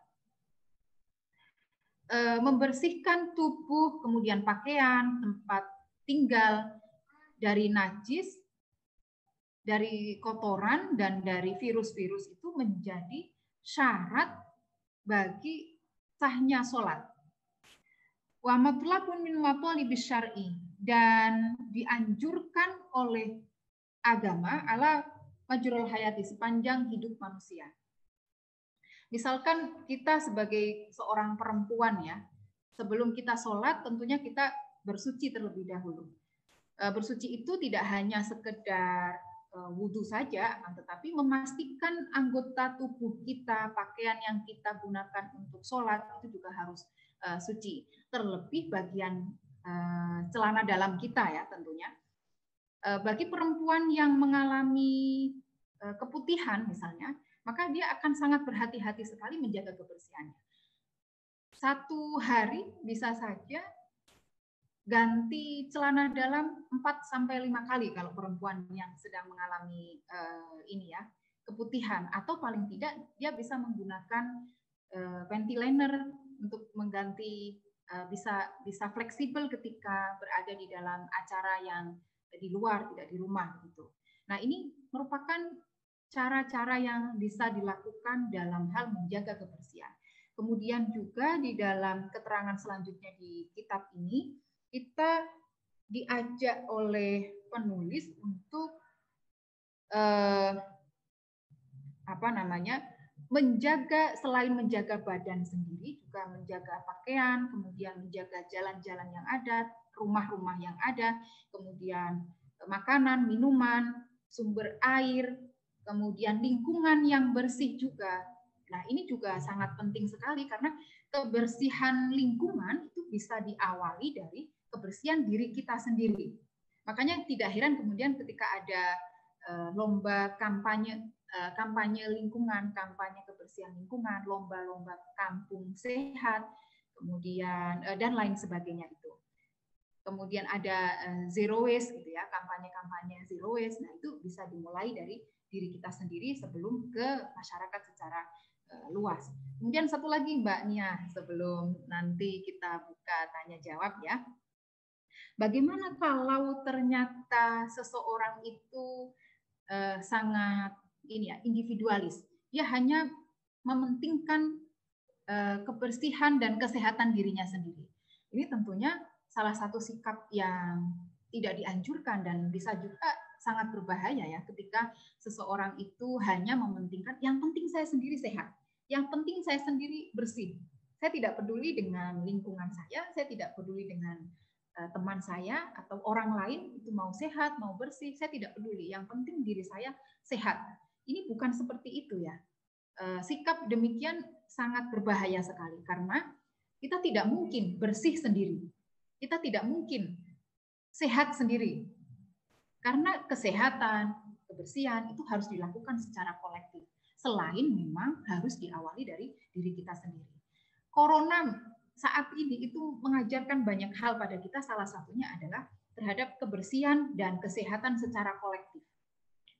Speaker 4: membersihkan tubuh, kemudian pakaian, tempat tinggal dari najis, dari kotoran, dan dari virus-virus itu menjadi syarat bagi sahnya sholat. Wa matlabun min matalibis syar'i, dan dianjurkan oleh agama ala majrul hayati, sepanjang hidup manusia. Misalkan kita sebagai seorang perempuan ya, sebelum kita sholat tentunya kita bersuci terlebih dahulu. Bersuci itu tidak hanya sekedar wudhu saja, tetapi memastikan anggota tubuh kita, pakaian yang kita gunakan untuk sholat itu juga harus suci. Terlebih bagian celana dalam kita ya tentunya. Bagi perempuan yang mengalami keputihan misalnya, maka dia akan sangat berhati-hati sekali menjaga kebersihannya. Satu hari bisa saja ganti celana dalam 4-5 kali kalau perempuan yang sedang mengalami keputihan, atau paling tidak dia bisa menggunakan panty liner untuk mengganti, bisa fleksibel ketika berada di dalam acara yang di luar, tidak di rumah gitu. Nah, ini merupakan cara-cara yang bisa dilakukan dalam hal menjaga kebersihan. Kemudian juga di dalam keterangan selanjutnya di kitab ini, kita diajak oleh penulis untuk menjaga, selain menjaga badan sendiri, juga menjaga pakaian, kemudian menjaga jalan-jalan yang ada, rumah-rumah yang ada, kemudian makanan, minuman, sumber air, kemudian lingkungan yang bersih juga. Nah, ini juga sangat penting sekali karena kebersihan lingkungan itu bisa diawali dari kebersihan diri kita sendiri. Makanya tidak heran kemudian ketika ada lomba kampanye lingkungan, kampanye kebersihan lingkungan, lomba-lomba kampung sehat, kemudian dan lain sebagainya itu. Kemudian ada zero waste gitu ya, kampanye-kampanye zero waste. Nah, itu bisa dimulai dari diri kita sendiri sebelum ke masyarakat secara luas. Kemudian satu lagi Mbak Nia, sebelum nanti kita buka tanya jawab ya. Bagaimana kalau ternyata seseorang itu sangat individualis. Dia hanya mementingkan kebersihan dan kesehatan dirinya sendiri. Ini tentunya salah satu sikap yang tidak dianjurkan dan bisa juga sangat berbahaya ya ketika seseorang itu hanya mementingkan yang penting saya sendiri sehat, yang penting saya sendiri bersih. Saya tidak peduli dengan lingkungan saya tidak peduli dengan teman saya atau orang lain itu mau sehat, mau bersih, saya tidak peduli. Yang penting diri saya sehat. Ini bukan seperti itu ya. Sikap demikian sangat berbahaya sekali karena kita tidak mungkin bersih sendiri. Kita tidak mungkin sehat sendiri. Karena kesehatan, kebersihan itu harus dilakukan secara kolektif. Selain memang harus diawali dari diri kita sendiri. Corona saat ini itu mengajarkan banyak hal pada kita, salah satunya adalah terhadap kebersihan dan kesehatan secara kolektif.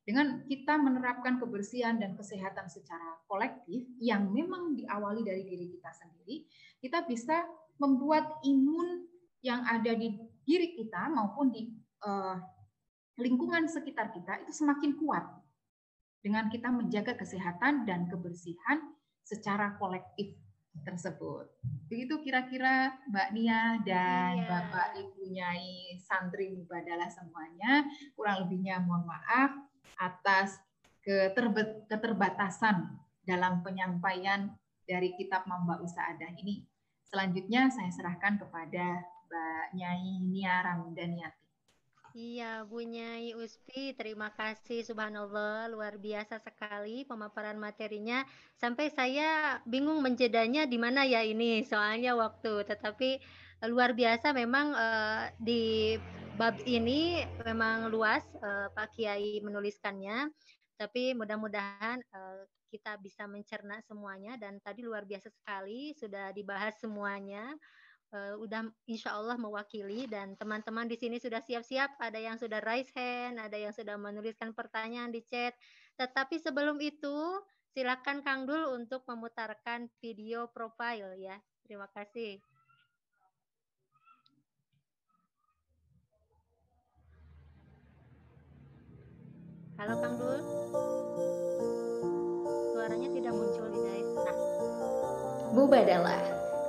Speaker 4: Dengan kita menerapkan kebersihan dan kesehatan secara kolektif yang memang diawali dari diri kita sendiri, kita bisa membuat imun yang ada di diri kita maupun di lingkungan sekitar kita itu semakin kuat dengan kita menjaga kesehatan dan kebersihan secara kolektif tersebut. Begitu kira-kira Mbak Nia dan Bapak Ibu Nyai Santri Mubadalah semuanya. Kurang lebihnya mohon maaf atas keterbatasan dalam penyampaian dari kitab Mamba Usaadah ini. Selanjutnya saya serahkan kepada Mbak Nyai Nia Ramdhaniati.
Speaker 2: Iya, Bu Nyai Uspi, terima kasih. Subhanallah, luar biasa sekali pemaparan materinya. Sampai saya bingung menjedanya di mana ya ini, soalnya waktu. Tetapi luar biasa memang di bab ini memang luas Pak Kiai menuliskannya. Tapi mudah-mudahan kita bisa mencerna semuanya. Dan tadi luar biasa sekali, sudah dibahas semuanya. udah insya Allah mewakili, dan teman-teman di sini sudah siap-siap, ada yang sudah raise hand, ada yang sudah menuliskan pertanyaan di chat. Tetapi sebelum itu, silakan Kang Dul untuk memutarkan video profile ya. Terima kasih. Halo Kang Dul. Suaranya tidak muncul di guys. Nah.
Speaker 3: Mubadalah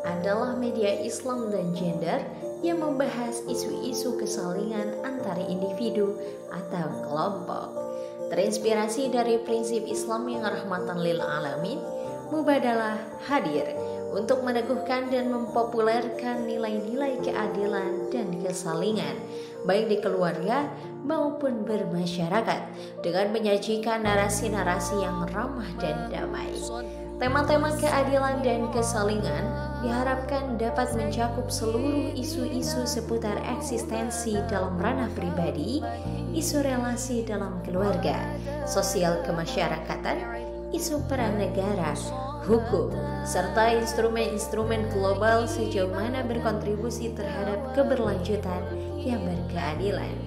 Speaker 3: adalah media Islam dan gender yang membahas isu-isu kesalingan antara individu atau kelompok. Terinspirasi dari prinsip Islam yang rahmatan lil alamin, Mubadalah hadir untuk meneguhkan dan mempopulerkan nilai-nilai keadilan dan kesalingan, baik di keluarga maupun bermasyarakat, dengan menyajikan narasi-narasi yang ramah dan damai. Tema-tema keadilan dan kesalingan diharapkan dapat mencakup seluruh isu-isu seputar eksistensi dalam ranah pribadi, isu relasi dalam keluarga, sosial kemasyarakatan, isu peran negara, hukum, serta instrumen-instrumen global sejauh mana berkontribusi terhadap keberlanjutan yang berkeadilan.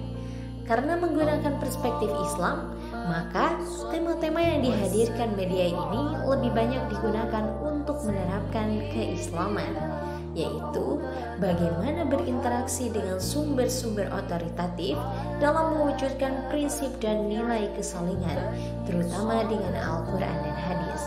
Speaker 3: Karena menggunakan perspektif Islam, maka tema-tema yang dihadirkan media ini lebih banyak digunakan untuk menerapkan keislaman, yaitu bagaimana berinteraksi dengan sumber-sumber otoritatif dalam mewujudkan prinsip dan nilai kesalingan, terutama dengan Al-Quran dan hadis.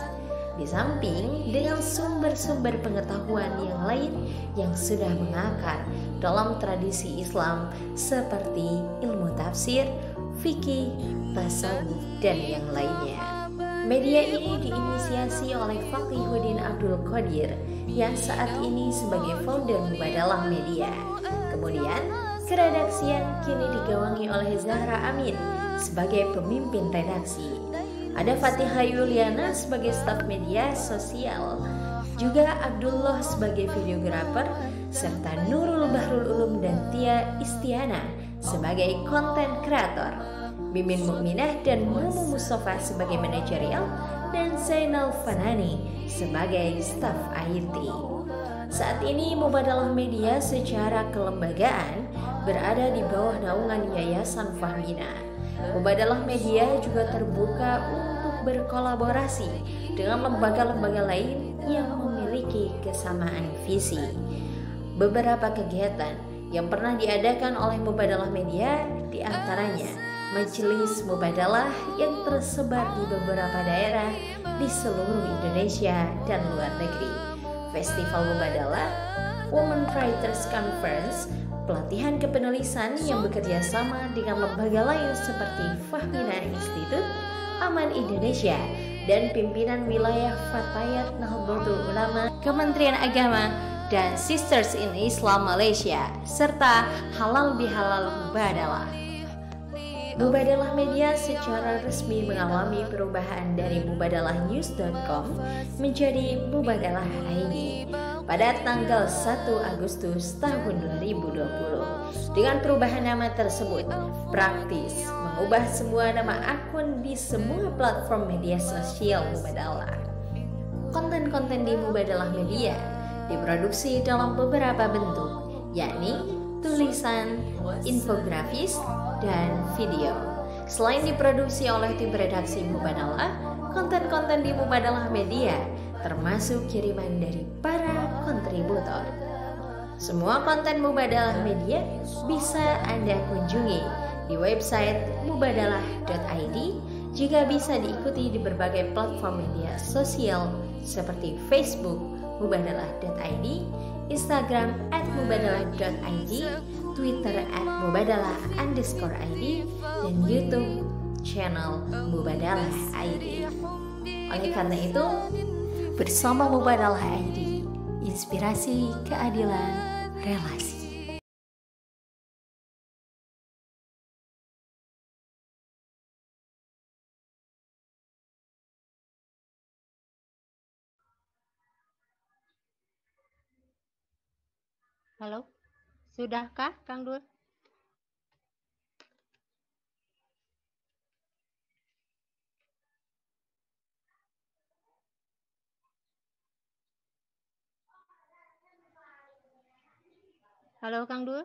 Speaker 3: Di samping dengan sumber-sumber pengetahuan yang lain yang sudah mengakar dalam tradisi Islam seperti ilmu tafsir, fikih, tasawuf, dan yang lainnya. Media ini diinisiasi oleh Faqihuddin Abdul Qadir yang saat ini sebagai founder Mubadalah Media. Kemudian, keredaksian kini digawangi oleh Zahra Amin sebagai pemimpin redaksi. Ada Fatihah Yuliana sebagai staf media sosial, juga Abdullah sebagai videografer, serta Nurul Bahrul Ulum dan Tia Istiana sebagai konten kreator, Mimin Mukminah dan Mumu Mustafa sebagai manajerial, dan Zainal Fanani sebagai staf IT. Saat ini Mubadalah Media secara kelembagaan berada di bawah naungan Yayasan Fahmina. Mubadalah Media juga terbuka untuk berkolaborasi dengan lembaga-lembaga lain yang memiliki kesamaan visi. Beberapa kegiatan yang pernah diadakan oleh Mubadalah Media diantaranya Majelis Mubadalah yang tersebar di beberapa daerah di seluruh Indonesia dan luar negeri, Festival Mubadalah, Women Writers Conference, pelatihan kepenulisan yang bekerja sama dengan lembaga lain seperti Fahmina Institute, Aman Indonesia, dan pimpinan wilayah Fatayat Nahdlatul Ulama, Kementerian Agama, dan Sisters in Islam Malaysia, serta Halal Bihalal Mubadalah. Mubadalah Media secara resmi mengalami perubahan dari mubadalahnews.com menjadi Mubadalah ID pada tanggal 1 Agustus tahun 2020. Dengan perubahan nama tersebut, praktis mengubah semua nama akun di semua platform media sosial Mubadalah. Konten-konten di Mubadalah Media diproduksi dalam beberapa bentuk, yakni tulisan, infografis, dan video. Selain diproduksi oleh tim redaksi Mubadalah, konten-konten di Mubadalah Media termasuk kiriman dari para kontributor. Semua konten Mubadalah Media bisa Anda kunjungi di website mubadalah.id, juga bisa diikuti di berbagai platform media sosial seperti Facebook mubadalah.id, Instagram @mubadalah.id, Twitter @mubadalah_id, dan YouTube channel Mubadalah ID. Oleh karena itu, bersama Mubadalah ID, inspirasi keadilan relasi.
Speaker 2: Halo, sudahkah Kang Dul? Halo Kang Dul.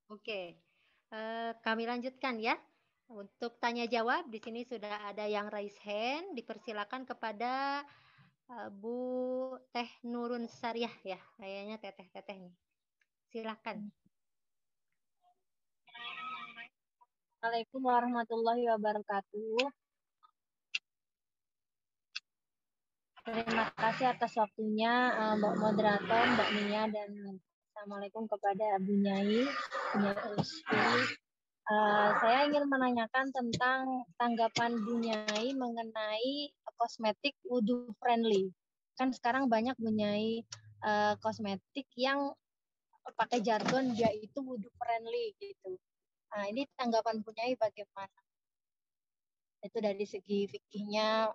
Speaker 2: Oke, kami lanjutkan ya. Untuk tanya jawab, di sini sudah ada yang raise hand. Dipersilakan kepada Bu Teh Nurun Sariah ya. Kayaknya teteh-teteh nih. Silakan.
Speaker 5: Assalamualaikum warahmatullahi wabarakatuh. Terima kasih atas waktunya Mbak Moderator, Mbak Nia, dan Assalamualaikum kepada Bu Nyai, Bu Nyai Usfi. Saya ingin menanyakan tentang tanggapan Bu Nyai mengenai kosmetik wudu friendly. Kan sekarang banyak Bu Nyai kosmetik yang pakai jargon dia itu wudu friendly gitu. Nah, ini tanggapan Bu Nyai bagaimana? Itu dari segi fikihnya,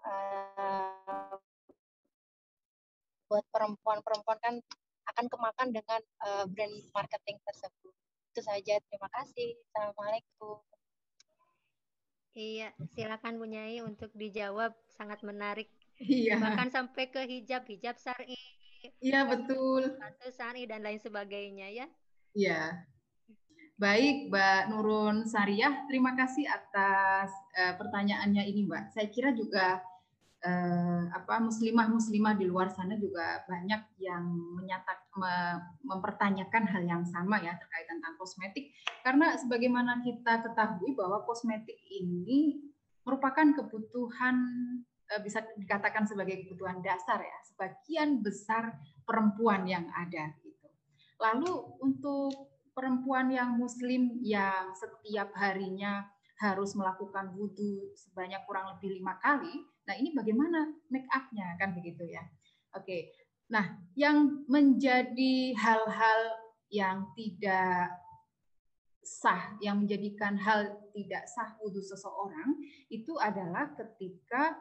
Speaker 5: buat perempuan-perempuan kan akan kemakan dengan brand marketing tersebut. Itu saja, terima kasih. Assalamualaikum.
Speaker 2: Iya, silakan Bu Nyai untuk dijawab, sangat menarik.
Speaker 4: Iya.
Speaker 2: Bahkan sampai ke hijab syar'i.
Speaker 4: Iya, betul.
Speaker 2: Sepatu syar'i dan lain sebagainya ya.
Speaker 4: Iya. Baik, Mbak Nurun Sariah, terima kasih atas pertanyaannya ini, Mbak. Saya kira juga muslimah-muslimah di luar sana juga banyak yang mempertanyakan hal yang sama ya terkait tentang kosmetik. Karena sebagaimana kita ketahui bahwa kosmetik ini merupakan kebutuhan, bisa dikatakan sebagai kebutuhan dasar ya, sebagian besar perempuan yang ada gitu. Lalu untuk perempuan yang muslim yang setiap harinya harus melakukan wudhu sebanyak kurang lebih 5 kali, nah ini bagaimana make up-nya kan begitu ya. Oke, nah yang menjadi hal-hal yang tidak sah, yang menjadikan hal tidak sah wudhu seseorang itu adalah ketika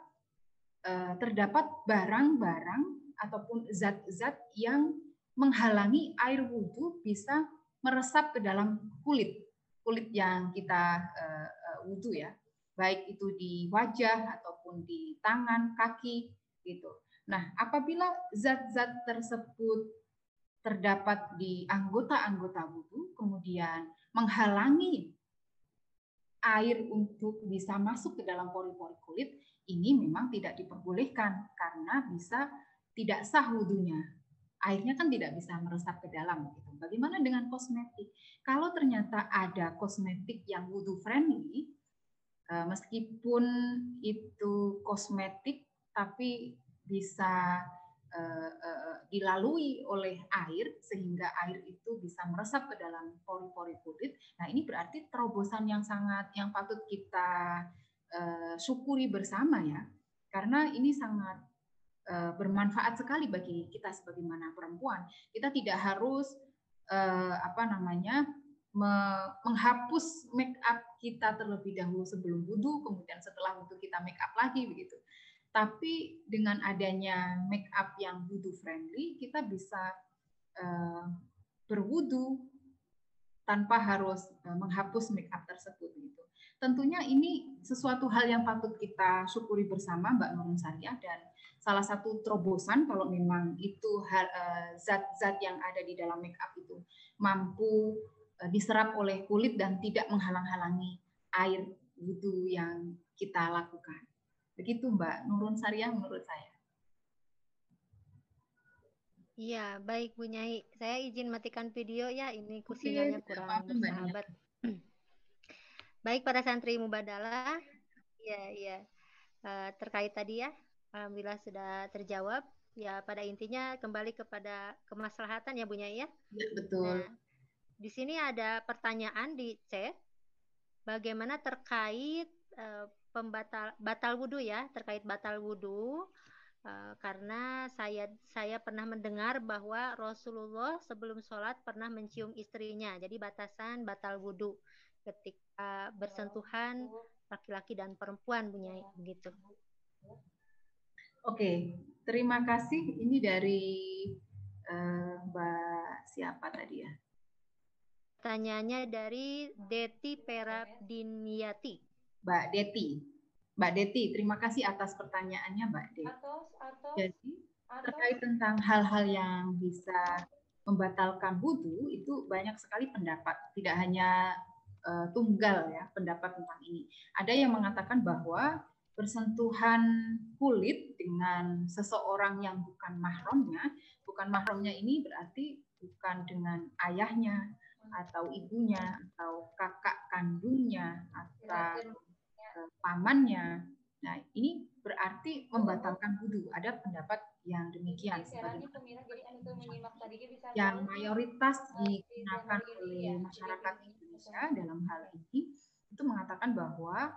Speaker 4: terdapat barang-barang ataupun zat-zat yang menghalangi air wudhu bisa meresap ke dalam kulit yang kita wudhu ya, baik itu di wajah ataupun di tangan, kaki gitu. Nah, apabila zat-zat tersebut terdapat di anggota-anggota wudhu, kemudian menghalangi air untuk bisa masuk ke dalam pori-pori kulit, ini memang tidak diperbolehkan karena bisa tidak sah wudhunya. Airnya kan tidak bisa meresap ke dalam. Gitu. Bagaimana dengan kosmetik? Kalau ternyata ada kosmetik yang wudhu friendly, meskipun itu kosmetik tapi bisa dilalui oleh air sehingga air itu bisa meresap ke dalam pori-pori kulit. Nah, ini berarti terobosan yang patut kita syukuri bersama ya. Karena ini sangat bermanfaat sekali bagi kita sebagaimana perempuan. Kita tidak harus menghapus make up kita terlebih dahulu sebelum wudhu, kemudian setelah wudhu kita make up lagi begitu. Tapi dengan adanya make up yang wudhu friendly, kita bisa berwudhu tanpa harus menghapus make up tersebut gitu. Tentunya ini sesuatu hal yang patut kita syukuri bersama Mbak Nurun Sariah, dan salah satu terobosan kalau memang itu zat-zat yang ada di dalam make up itu mampu diserap oleh kulit dan tidak menghalang-halangi air wudhu yang kita lakukan. Begitu Mbak Nurun Sariah menurut saya.
Speaker 2: Iya, baik Bu Nyai. Saya izin matikan video ya, ini sinyalnya kurang bersahabat. Baik para santri Mubadalah, ya, terkait tadi ya, alhamdulillah sudah terjawab. Ya, pada intinya kembali kepada kemaslahatan ya Bu Nyai ya.
Speaker 4: Ya, betul.
Speaker 2: Nah, di sini ada pertanyaan di chat, bagaimana terkait batal wudhu ya, terkait batal wudhu. Karena saya pernah mendengar bahwa Rasulullah sebelum sholat pernah mencium istrinya. Jadi batasan batal wudhu ketika bersentuhan laki-laki dan perempuan, Bu Nyai, begitu.
Speaker 4: Oke, terima kasih. Ini dari Mbak siapa tadi ya?
Speaker 2: Pertanyaannya dari Deti Perabdiniati.
Speaker 4: Mbak Deti, terima kasih atas pertanyaannya Mbak Deti. Jadi Terkait tentang hal-hal yang bisa membatalkan wudhu, itu banyak sekali pendapat, tidak hanya tunggal ya pendapat tentang ini. Ada yang mengatakan bahwa bersentuhan kulit dengan seseorang yang bukan mahramnya ini berarti bukan dengan ayahnya atau ibunya atau kakak kandungnya atau pamannya. Nah, ini berarti membatalkan wudhu. Ada pendapat yang demikian. Yang mayoritas digunakan oleh masyarakat Indonesia dalam hal ini itu mengatakan bahwa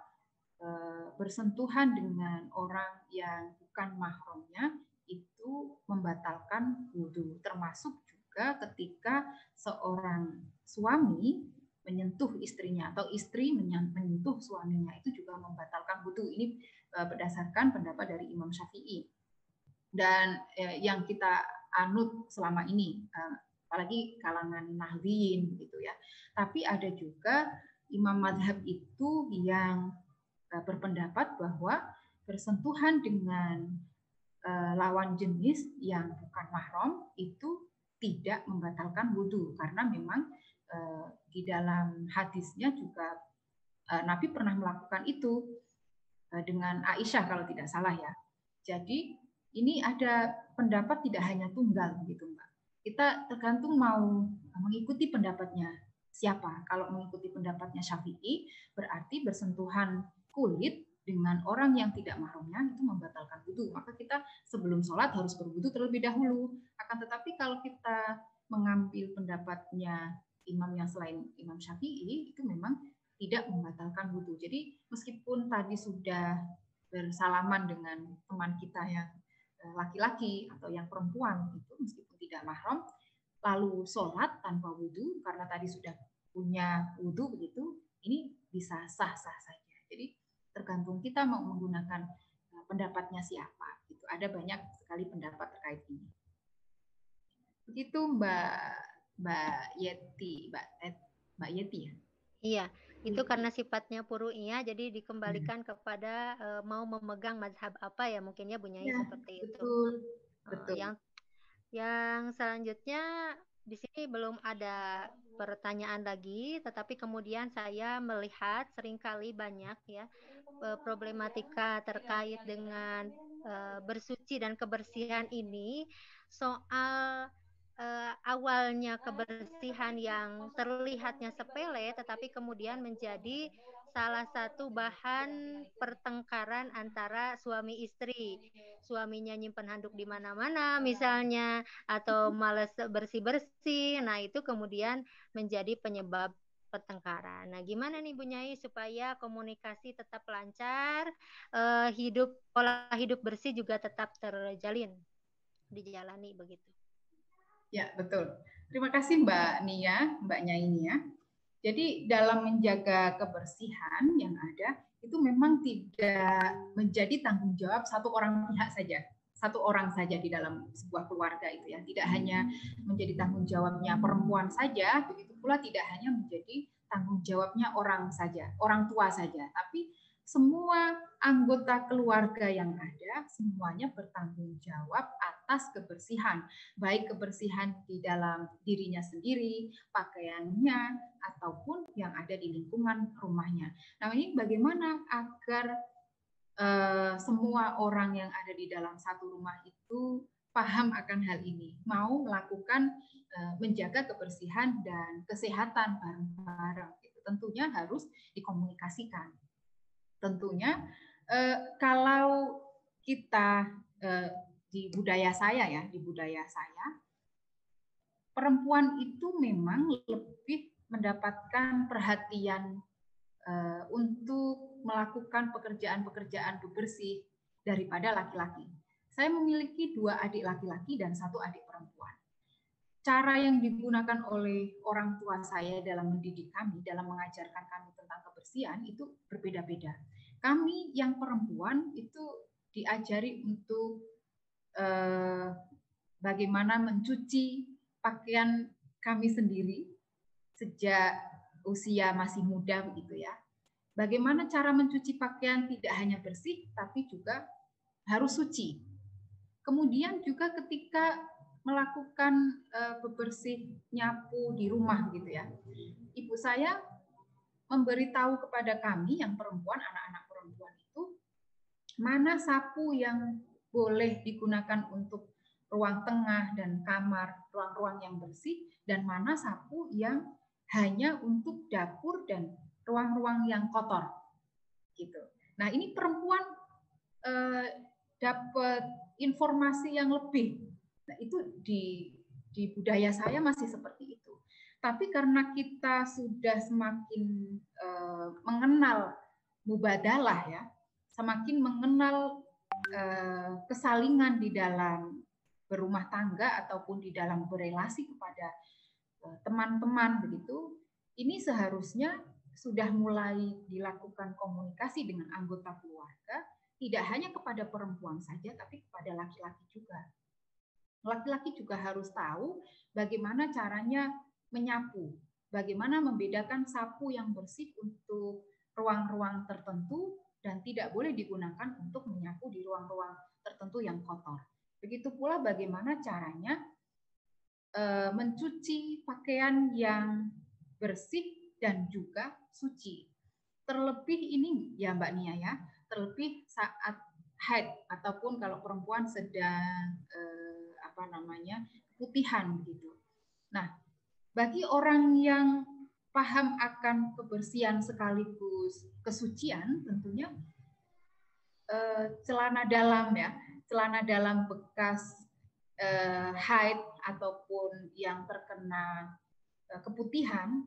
Speaker 4: bersentuhan dengan orang yang bukan mahramnya itu membatalkan wudhu, termasuk juga ketika seorang suami menyentuh istrinya atau istri menyentuh suaminya, itu juga membatalkan wudhu. Ini berdasarkan pendapat dari Imam Syafi'i dan yang kita anut selama ini, apalagi kalangan Nahdiyin gitu ya. Tapi ada juga imam madhab itu yang berpendapat bahwa bersentuhan dengan lawan jenis yang bukan mahram itu tidak membatalkan wudhu, karena memang di dalam hadisnya juga Nabi pernah melakukan itu dengan Aisyah kalau tidak salah ya. Jadi ini ada pendapat tidak hanya tunggal gitu Mbak. Kita tergantung mau mengikuti pendapatnya siapa. Kalau mengikuti pendapatnya Syafi'i, berarti bersentuhan kulit dengan orang yang tidak mahramnya itu membatalkan wudhu. Maka kita sebelum sholat harus berwudhu terlebih dahulu. Akan tetapi kalau kita mengambil pendapatnya imam yang selain Imam Syafi'i, itu memang tidak membatalkan wudhu. Jadi meskipun tadi sudah bersalaman dengan teman kita yang laki-laki atau yang perempuan itu meskipun tidak mahram, lalu sholat tanpa wudhu karena tadi sudah punya wudhu begitu, ini bisa sah-sah saja. Jadi tergantung kita mau menggunakan pendapatnya siapa. Itu ada banyak sekali pendapat terkait ini. Begitu Mbak Yeti, Mbak Yeti ya.
Speaker 2: Iya, itu karena sifatnya furu'iyah, jadi dikembalikan kepada mau memegang mazhab apa ya, mungkin ya Bu Nyai ya, seperti
Speaker 4: betul,
Speaker 2: itu.
Speaker 4: Betul.
Speaker 2: Yang selanjutnya di sini belum ada pertanyaan lagi, tetapi kemudian saya melihat seringkali banyak ya problematika terkait dengan bersuci dan kebersihan ini, soal awalnya kebersihan yang terlihatnya sepele tetapi kemudian menjadi salah satu bahan pertengkaran antara suami istri. Suaminya nyimpen handuk di mana-mana misalnya atau malas bersih-bersih. Nah, itu kemudian menjadi penyebab pertengkaran. Nah, gimana nih Bu Nyai supaya komunikasi tetap lancar, pola hidup bersih juga tetap terjalin, dijalani begitu.
Speaker 4: Ya, betul. Terima kasih Mbak Nyai Nia. Jadi dalam menjaga kebersihan yang ada, itu memang tidak menjadi tanggung jawab satu orang saja di dalam sebuah keluarga itu ya. Tidak hanya menjadi tanggung jawabnya perempuan saja, begitu pula tidak hanya menjadi tanggung jawabnya orang tua saja, tapi semua anggota keluarga yang ada semuanya bertanggung jawab atas kebersihan, baik kebersihan di dalam dirinya sendiri, pakaiannya, ataupun yang ada di lingkungan rumahnya. Nah, ini bagaimana agar semua orang yang ada di dalam satu rumah itu paham akan hal ini, mau melakukan menjaga kebersihan dan kesehatan bareng-bareng. Tentunya harus dikomunikasikan. Tentunya kalau kita di budaya saya, perempuan itu memang lebih mendapatkan perhatian untuk melakukan pekerjaan-pekerjaan bersih daripada laki-laki. Saya memiliki 2 adik laki-laki dan 1 adik perempuan. Cara yang digunakan oleh orang tua saya dalam mendidik kami, dalam mengajarkan kami tentang kebersihan itu berbeda-beda. Kami yang perempuan itu diajari untuk bagaimana mencuci pakaian kami sendiri sejak usia masih muda begitu ya. Bagaimana cara mencuci pakaian tidak hanya bersih tapi juga harus suci. Kemudian juga ketika melakukan bebersih nyapu di rumah gitu ya, ibu saya memberitahu kepada kami yang perempuan, anak-anak perempuan itu, mana sapu yang boleh digunakan untuk ruang tengah dan kamar, ruang-ruang yang bersih, dan mana sapu yang hanya untuk dapur dan ruang-ruang yang kotor, gitu. Nah, ini perempuan dapat informasi yang lebih. Nah, itu di budaya saya masih seperti itu. Tapi karena kita sudah semakin mengenal mubadalah ya, semakin mengenal kesalingan di dalam berumah tangga ataupun di dalam berelasi kepada teman-teman begitu, ini seharusnya sudah mulai dilakukan komunikasi dengan anggota keluarga, tidak hanya kepada perempuan saja, tapi kepada laki-laki juga. Laki-laki juga harus tahu bagaimana caranya menyapu, bagaimana membedakan sapu yang bersih untuk ruang-ruang tertentu dan tidak boleh digunakan untuk menyapu di ruang-ruang tertentu yang kotor. Begitu pula bagaimana caranya mencuci pakaian yang bersih dan juga suci. Terlebih ini ya Mbak Nia ya, terlebih saat haid ataupun kalau perempuan sedang keputihan gitu. Nah, bagi orang yang paham akan kebersihan sekaligus kesucian, tentunya celana dalam ya, celana dalam bekas haid ataupun yang terkena keputihan,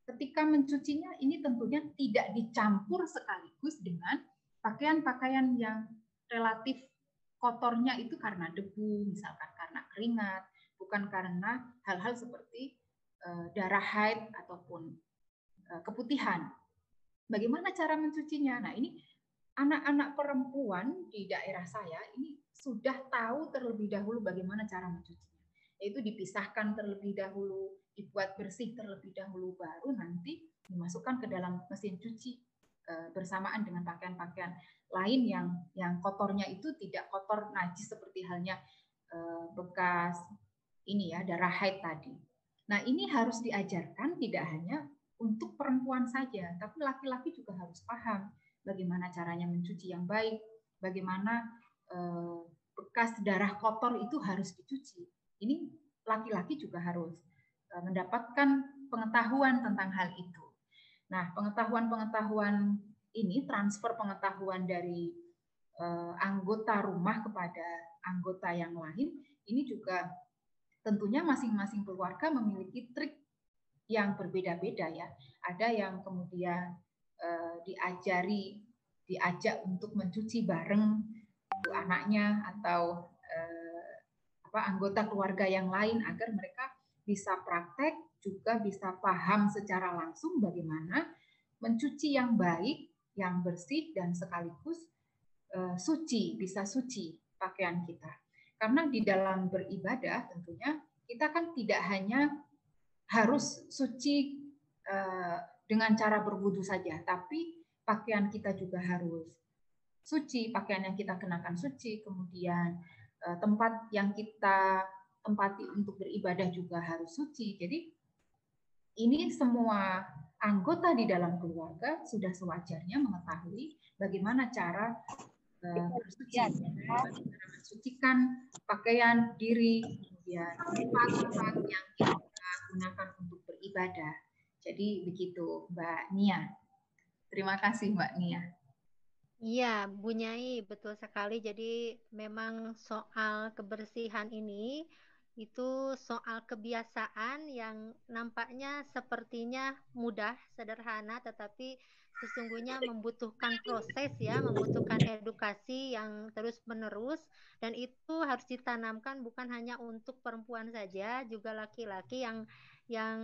Speaker 4: ketika mencucinya ini tentunya tidak dicampur sekaligus dengan pakaian-pakaian yang relatif kotornya itu karena debu, misalkan karena keringat, bukan karena hal-hal seperti darah haid ataupun keputihan. Bagaimana cara mencucinya? Nah, ini anak-anak perempuan di daerah saya ini sudah tahu terlebih dahulu bagaimana cara mencucinya. Yaitu dipisahkan terlebih dahulu, dibuat bersih terlebih dahulu, baru nanti dimasukkan ke dalam mesin cuci bersamaan dengan pakaian-pakaian lain yang kotornya itu tidak kotor najis seperti halnya bekas ini ya darah haid tadi. Nah, ini harus diajarkan tidak hanya untuk perempuan saja, tapi laki-laki juga harus paham bagaimana caranya mencuci yang baik, bagaimana bekas darah kotor itu harus dicuci. Ini laki-laki juga harus mendapatkan pengetahuan tentang hal itu. Nah, pengetahuan-pengetahuan ini, transfer pengetahuan dari anggota rumah kepada anggota yang lain, ini juga tentunya masing-masing keluarga memiliki trik yang berbeda-beda ya. Ada yang kemudian diajak untuk mencuci bareng anaknya atau anggota keluarga yang lain agar mereka bisa praktek, juga bisa paham secara langsung bagaimana mencuci yang baik, yang bersih dan sekaligus suci, bisa suci pakaian kita. Karena di dalam beribadah tentunya kita kan tidak hanya harus suci dengan cara berwudu saja, tapi pakaian kita juga harus suci, pakaian yang kita kenakan suci, kemudian tempat yang kita tempati untuk beribadah juga harus suci. Jadi ini semua anggota di dalam keluarga sudah sewajarnya mengetahui bagaimana cara bersuci, mensucikan pakaian diri, kemudian tempat-tempat yang kita gunakan untuk beribadah. Jadi begitu Mbak Nia. Terima kasih Mbak Nia.
Speaker 2: Iya, Bu Nyai, betul sekali. Jadi memang soal kebersihan ini itu soal kebiasaan yang nampaknya sepertinya mudah, sederhana, tetapi sesungguhnya membutuhkan proses ya, membutuhkan edukasi yang terus-menerus, dan itu harus ditanamkan bukan hanya untuk perempuan saja, juga laki-laki yang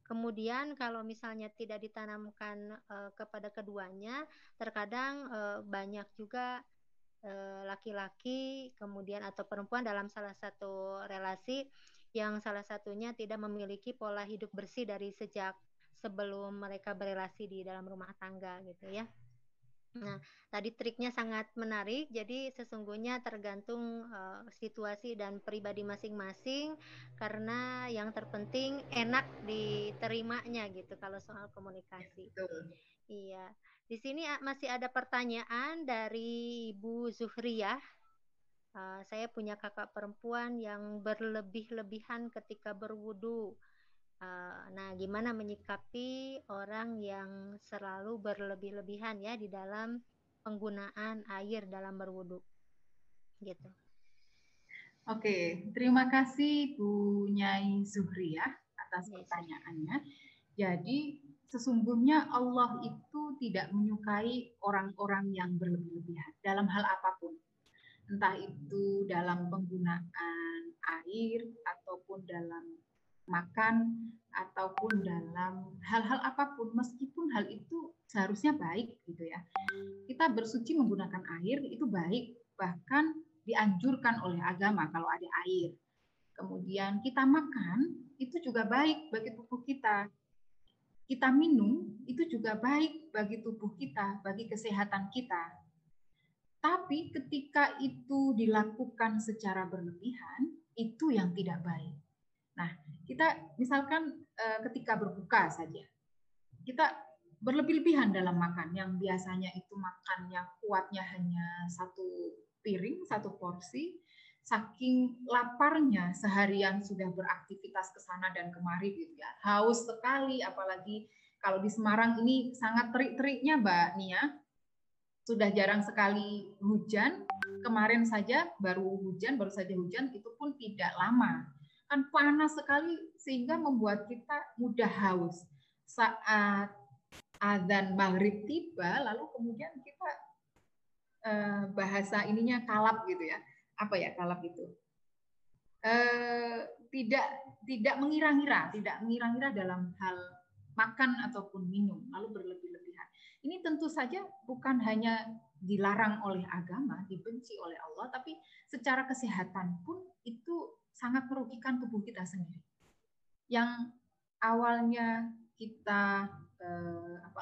Speaker 2: kemudian kalau misalnya tidak ditanamkan kepada keduanya, terkadang banyak juga laki-laki kemudian atau perempuan dalam salah satu relasi yang salah satunya tidak memiliki pola hidup bersih dari sejak sebelum mereka berelasi di dalam rumah tangga gitu ya. Nah, tadi triknya sangat menarik. Jadi sesungguhnya tergantung situasi dan pribadi masing-masing, karena yang terpenting enak diterimanya gitu kalau soal komunikasi.
Speaker 4: Betul.
Speaker 2: Iya. Di sini masih ada pertanyaan dari Ibu Zuhriyah. Saya punya kakak perempuan yang berlebih-lebihan ketika berwudu. Nah, gimana menyikapi orang yang selalu berlebih-lebihan ya di dalam penggunaan air dalam berwudu, gitu.
Speaker 4: Oke, terima kasih Bu Nyai Zuhri ya atas pertanyaannya. Jadi sesungguhnya Allah itu tidak menyukai orang-orang yang berlebih-lebihan dalam hal apapun. Entah itu dalam penggunaan air ataupun dalam makan ataupun dalam hal-hal apapun, meskipun hal itu seharusnya baik gitu ya. Kita bersuci menggunakan air itu baik, bahkan dianjurkan oleh agama kalau ada air. Kemudian kita makan itu juga baik bagi tubuh kita. Kita minum itu juga baik bagi tubuh kita, bagi kesehatan kita. Tapi ketika itu dilakukan secara berlebihan, itu yang tidak baik. Nah, kita misalkan ketika berbuka saja, kita berlebih-lebihan dalam makan, yang biasanya itu makannya kuatnya hanya satu piring, satu porsi, saking laparnya seharian sudah beraktivitas ke sana dan kemari gitu ya, haus sekali, apalagi kalau di Semarang ini sangat terik-teriknya Mbak Nia, sudah jarang sekali hujan, kemarin saja baru saja hujan, itu pun tidak lama. Kan panas sekali sehingga membuat kita mudah haus. Saat adzan maghrib tiba, lalu kemudian kita bahasa ininya kalap gitu ya. Apa ya kalap itu? Tidak mengira-ngira dalam hal makan ataupun minum, lalu berlebih-lebihan. Ini tentu saja bukan hanya dilarang oleh agama, dibenci oleh Allah, tapi secara kesehatan pun itu sangat merugikan tubuh kita sendiri. Yang awalnya kita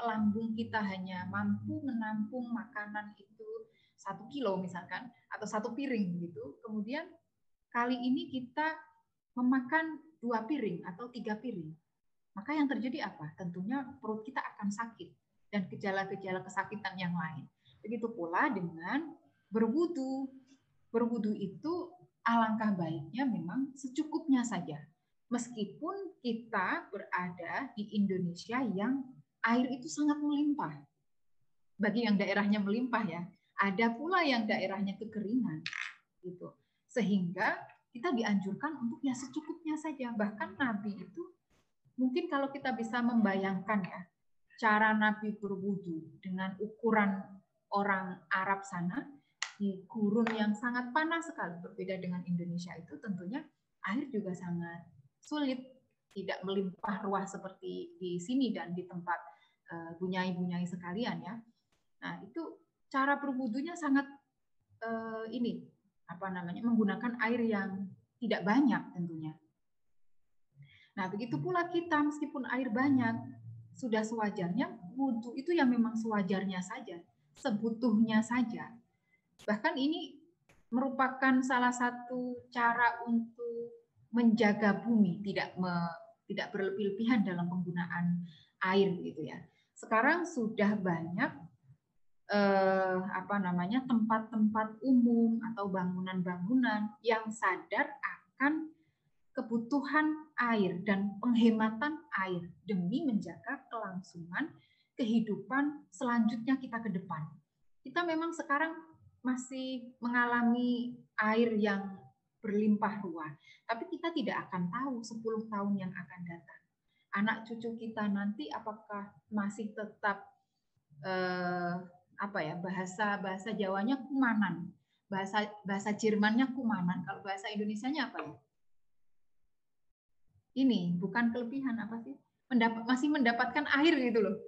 Speaker 4: lambung kita hanya mampu menampung makanan itu 1 kilo misalkan atau 1 piring gitu, kemudian kali ini kita memakan 2 piring atau 3 piring, maka yang terjadi apa? Tentunya perut kita akan sakit dan gejala-gejala kesakitan yang lain. Begitu pula dengan berwudu. Berwudu itu alangkah baiknya memang secukupnya saja. Meskipun kita berada di Indonesia yang air itu sangat melimpah. Bagi yang daerahnya melimpah ya, ada pula yang daerahnya kekeringan gitu. Sehingga kita dianjurkan untuk ya secukupnya saja. Bahkan Nabi itu mungkin kalau kita bisa membayangkan ya, cara Nabi berwudu dengan ukuran orang Arab sana, di gurun yang sangat panas sekali, berbeda dengan Indonesia itu tentunya air juga sangat sulit, tidak melimpah ruah seperti di sini dan di tempat bunyai-bunyai sekalian ya. Nah itu cara berwudunya sangat menggunakan air yang tidak banyak tentunya. Nah, begitu pula kita, meskipun air banyak, sudah sewajarnya, wudu itu yang memang sewajarnya saja, sebutuhnya saja. Bahkan ini merupakan salah satu cara untuk menjaga bumi, tidak berlebih-lebihan dalam penggunaan air gitu ya. Sekarang sudah banyak tempat-tempat umum atau bangunan-bangunan yang sadar akan kebutuhan air dan penghematan air demi menjaga kelangsungan kehidupan selanjutnya kita ke depan. Kita memang sekarang masih mengalami air yang berlimpah ruah, tapi kita tidak akan tahu 10 tahun yang akan datang. Anak cucu kita nanti apakah masih tetap bahasa Jawanya kumanan, bahasa Jermannya kumanan, kalau bahasa Indonesianya apa ya? Ini bukan kelebihan apa sih? Masih mendapatkan air gitu loh.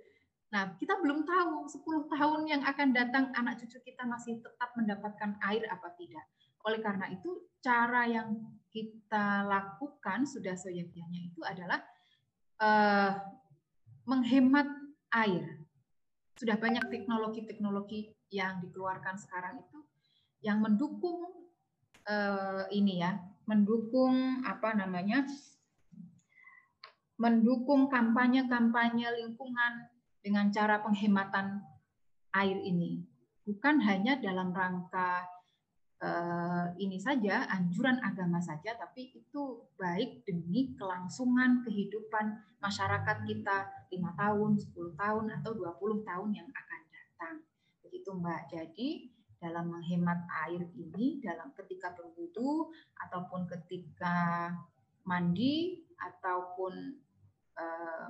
Speaker 4: Nah, kita belum tahu 10 tahun yang akan datang anak cucu kita masih tetap mendapatkan air apa tidak. Oleh karena itu, cara yang kita lakukan sudah seyogyanya itu adalah menghemat air. sudah banyak teknologi-teknologi yang dikeluarkan sekarang itu yang mendukung ini ya, mendukung apa namanya, mendukung kampanye-kampanye lingkungan dengan cara penghematan air ini. Bukan hanya dalam rangka ini saja, anjuran agama saja, tapi itu baik demi kelangsungan kehidupan masyarakat kita 5 tahun, 10 tahun, atau 20 tahun yang akan datang. Begitu Mbak. Jadi dalam menghemat air ini, dalam ketika berwudu, ataupun ketika mandi, ataupun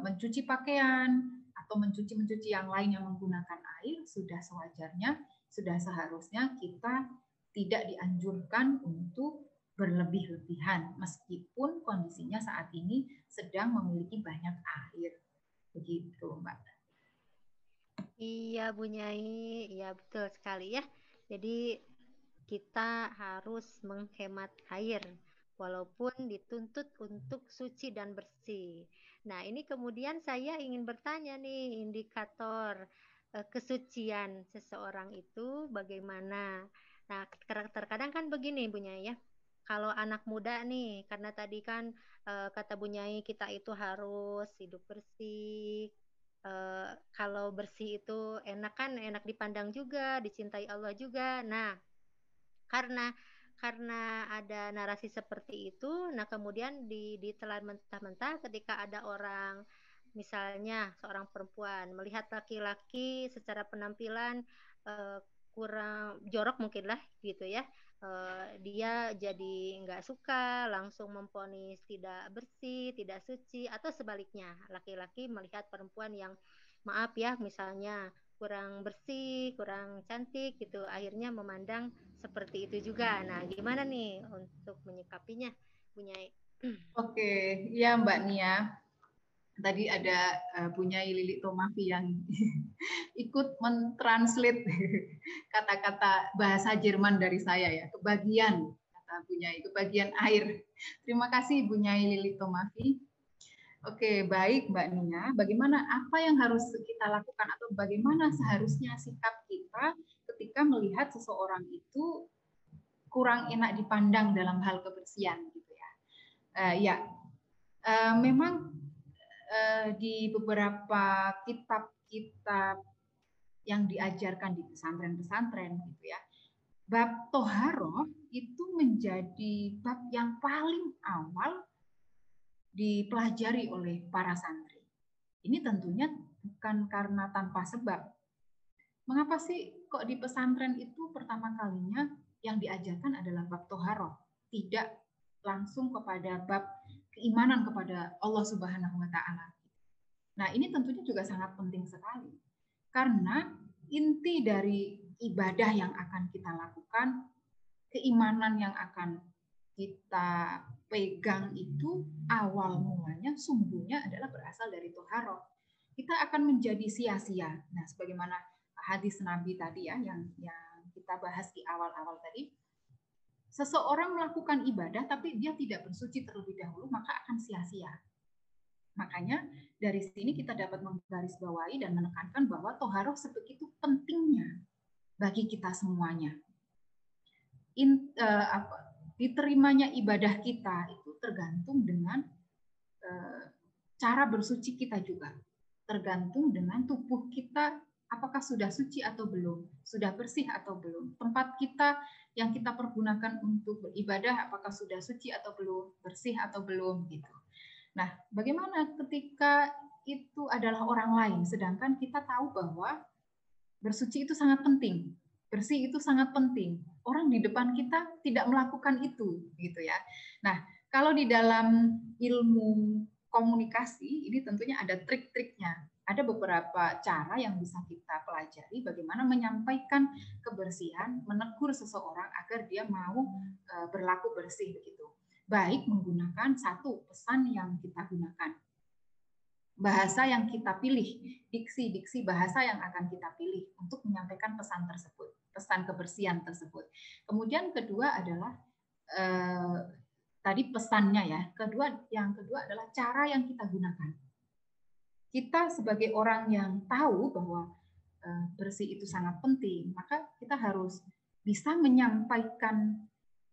Speaker 4: mencuci pakaian, atau mencuci yang lain yang menggunakan air, sudah sewajarnya, sudah seharusnya kita tidak dianjurkan untuk berlebih-lebihan meskipun kondisinya saat ini sedang memiliki banyak air. Begitu, Mbak.
Speaker 2: Iya, Bu Nyai. Iya, betul sekali ya. Jadi kita harus menghemat air walaupun dituntut untuk suci dan bersih. Nah, ini kemudian saya ingin bertanya nih, indikator kesucian seseorang itu bagaimana? Nah, terkadang kan begini Bu Nyai ya. Kalau anak muda nih, karena tadi kan kata Bu Nyai kita itu harus hidup bersih. Kalau bersih itu enak kan, enak dipandang juga, dicintai Allah juga. Nah, karena ada narasi seperti itu, nah kemudian ditelan mentah-mentah ketika ada orang, misalnya seorang perempuan melihat laki-laki secara penampilan kurang jorok mungkin lah gitu ya, dia jadi nggak suka, langsung memvonis tidak bersih, tidak suci, atau sebaliknya laki-laki melihat perempuan yang maaf ya misalnya kurang bersih, kurang cantik gitu, akhirnya memandang seperti itu juga. Nah, gimana nih untuk menyikapinya, Bu Nyai?
Speaker 4: Oke, ya Mbak Nia. Tadi ada Bu Nyai Lili Tomafi yang ikut mentranslate kata-kata bahasa Jerman dari saya ya, kebagian kata Bu Nyai, kebagian air. Terima kasih Bu Nyai Lili Tomafi. Oke, baik Mbak Nia. Bagaimana apa yang harus kita lakukan atau bagaimana seharusnya sikap kita ketika melihat seseorang itu kurang enak dipandang dalam hal kebersihan gitu ya. Memang di beberapa kitab-kitab yang diajarkan di pesantren-pesantren gitu ya, bab toharoh itu menjadi bab yang paling awal dipelajari oleh para santri. Ini tentunya bukan karena tanpa sebab. Mengapa sih kok di pesantren itu pertama kalinya yang diajarkan adalah bab toharoh, tidak langsung kepada bab keimanan kepada Allah Subhanahu wa Ta'ala. Nah, ini tentunya juga sangat penting sekali. Karena inti dari ibadah yang akan kita lakukan, keimanan yang akan kita pegang itu awal mulanya sumbernya adalah berasal dari toharoh. Kita akan menjadi sia-sia. Nah, sebagaimana hadis Nabi tadi ya, yang kita bahas di awal-awal tadi, seseorang melakukan ibadah tapi dia tidak bersuci terlebih dahulu, maka akan sia-sia. Makanya dari sini kita dapat menggarisbawahi dan menekankan bahwa toharoh sebegitu pentingnya bagi kita semuanya. Diterimanya ibadah kita itu tergantung dengan cara bersuci kita juga. Tergantung dengan tubuh kita apakah sudah suci atau belum, sudah bersih atau belum. Tempat kita yang kita pergunakan untuk beribadah apakah sudah suci atau belum, bersih atau belum gitu. Nah, bagaimana ketika itu adalah orang lain, sedangkan kita tahu bahwa bersuci itu sangat penting, bersih itu sangat penting. Orang di depan kita tidak melakukan itu, gitu ya. Nah, kalau di dalam ilmu komunikasi ini tentunya ada trik-triknya. Ada beberapa cara yang bisa kita pelajari bagaimana menyampaikan kebersihan, menegur seseorang agar dia mau berlaku bersih begitu. Baik menggunakan satu pesan yang kita gunakan, bahasa yang kita pilih, diksi bahasa yang akan kita pilih untuk menyampaikan pesan tersebut, pesan kebersihan tersebut. Kemudian kedua adalah tadi pesannya ya. Yang kedua adalah cara yang kita gunakan. Kita sebagai orang yang tahu bahwa bersih itu sangat penting, maka kita harus bisa menyampaikan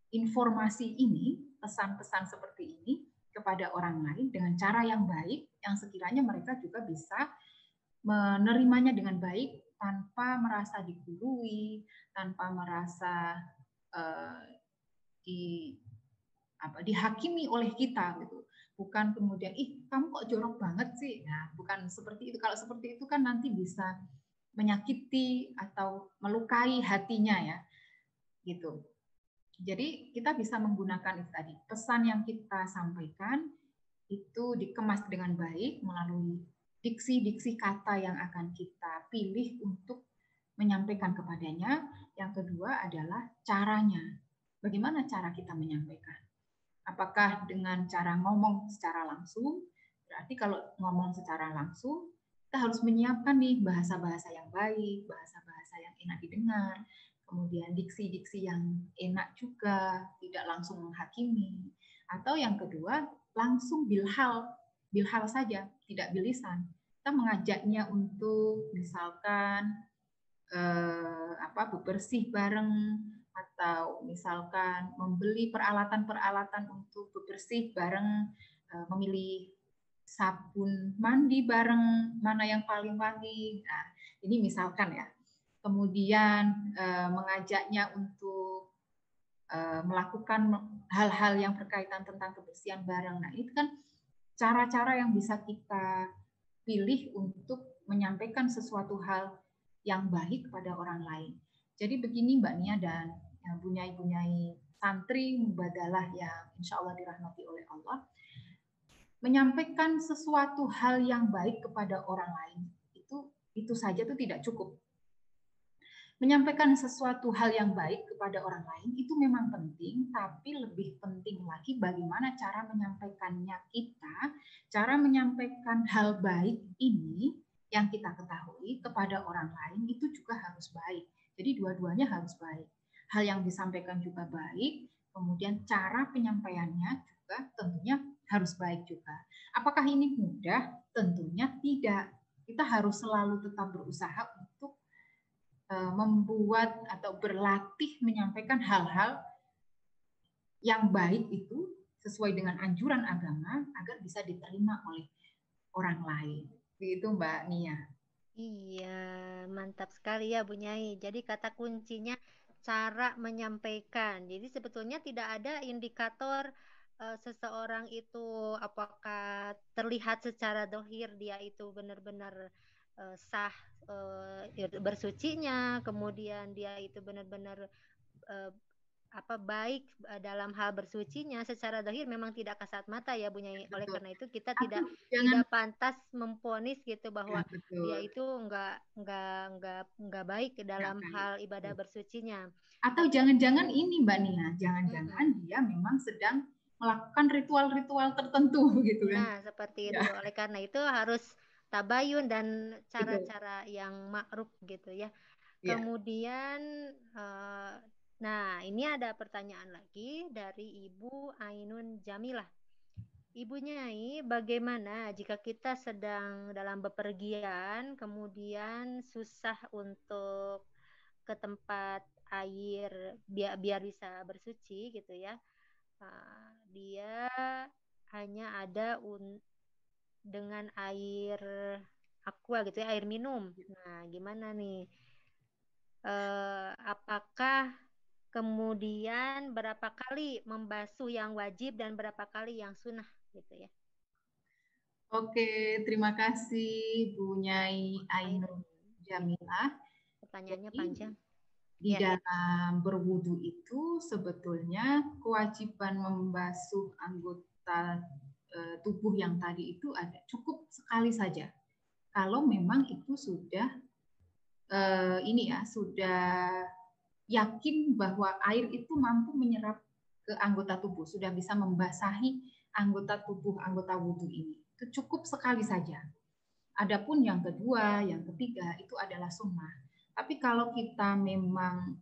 Speaker 4: informasi ini, pesan-pesan seperti ini kepada orang lain dengan cara yang baik, yang sekiranya mereka juga bisa menerimanya dengan baik tanpa merasa digurui, tanpa merasa dihakimi oleh kita gitu. Bukan kemudian, ih kamu kok jorok banget sih. Nah, bukan seperti itu. Kalau seperti itu kan nanti bisa menyakiti atau melukai hatinya ya. Gitu. Jadi kita bisa menggunakan itu tadi. Pesan yang kita sampaikan itu dikemas dengan baik melalui diksi-diksi kata yang akan kita pilih untuk menyampaikan kepadanya. Yang kedua adalah caranya. Bagaimana cara kita menyampaikan? Apakah dengan cara ngomong secara langsung? Berarti kalau ngomong secara langsung, kita harus menyiapkan nih bahasa-bahasa yang baik, bahasa-bahasa yang enak didengar, kemudian diksi-diksi yang enak juga, tidak langsung menghakimi. Atau yang kedua, langsung bilhal saja, tidak bilisan. Kita mengajaknya untuk misalkan bebersih bareng, atau misalkan membeli peralatan-peralatan untuk bebersih bareng, memilih sabun mandi bareng, mana yang paling wangi. Nah, ini misalkan ya. Kemudian mengajaknya untuk melakukan hal-hal yang berkaitan tentang kebersihan bareng. Nah, itu kan cara-cara yang bisa kita pilih untuk menyampaikan sesuatu hal yang baik kepada orang lain. Jadi begini Mbak Nia dan bunyai-bunyai santri mubadalah yang insya Allah dirahmati oleh Allah, menyampaikan sesuatu hal yang baik kepada orang lain itu saja itu tidak cukup. Menyampaikan sesuatu hal yang baik kepada orang lain itu memang penting, tapi lebih penting lagi bagaimana cara menyampaikannya kita, cara menyampaikan hal baik ini yang kita ketahui kepada orang lain itu juga harus baik. Jadi dua-duanya harus baik. Hal yang disampaikan juga baik, kemudian cara penyampaiannya juga tentunya harus baik juga. Apakah ini mudah? Tentunya tidak. Kita harus selalu tetap berusaha untuk membuat atau berlatih menyampaikan hal-hal yang baik itu sesuai dengan anjuran agama agar bisa diterima oleh orang lain. Begitu Mbak Nia.
Speaker 2: Iya, mantap sekali ya Bu Nyai. Jadi kata kuncinya cara menyampaikan. Jadi sebetulnya tidak ada indikator seseorang itu apakah terlihat secara dohir dia itu benar-benar sah bersucinya, kemudian dia itu benar-benar baik dalam hal bersucinya. Secara dohir memang tidak kasat mata ya Bu Nyai. Oleh karena itu kita tidak pantas memvonis gitu bahwa dia itu enggak baik dalam hal ibadah bersucinya.
Speaker 4: Atau jangan-jangan ini Mbak Nia, jangan-jangan dia memang sedang melakukan ritual-ritual tertentu gitu kan.
Speaker 2: Nah, seperti itu. Oleh karena itu harus tabayun dan cara-cara yang ma'ruf gitu ya. Kemudian nah, ini ada pertanyaan lagi dari Ibu Ainun Jamilah. Ibu Nyai, bagaimana jika kita sedang dalam bepergian, kemudian susah untuk ke tempat air biar bisa bersuci gitu ya? Dia hanya ada dengan air aqua gitu ya, air minum. Nah, gimana nih? Apakah kemudian berapa kali membasuh yang wajib dan berapa kali yang sunnah gitu ya?
Speaker 4: Oke, terima kasih Bu Nyai Ainun Jamilah.
Speaker 2: Pertanyaannya panjang.
Speaker 4: Di dalam berwudu itu sebetulnya kewajiban membasuh anggota tubuh yang tadi itu ada cukup sekali saja. Kalau memang itu sudah sudah yakin bahwa air itu mampu menyerap ke anggota tubuh, sudah bisa membasahi anggota tubuh, anggota wudu ini. Itu cukup sekali saja. Adapun yang kedua, yang ketiga itu adalah sunnah. Tapi kalau kita memang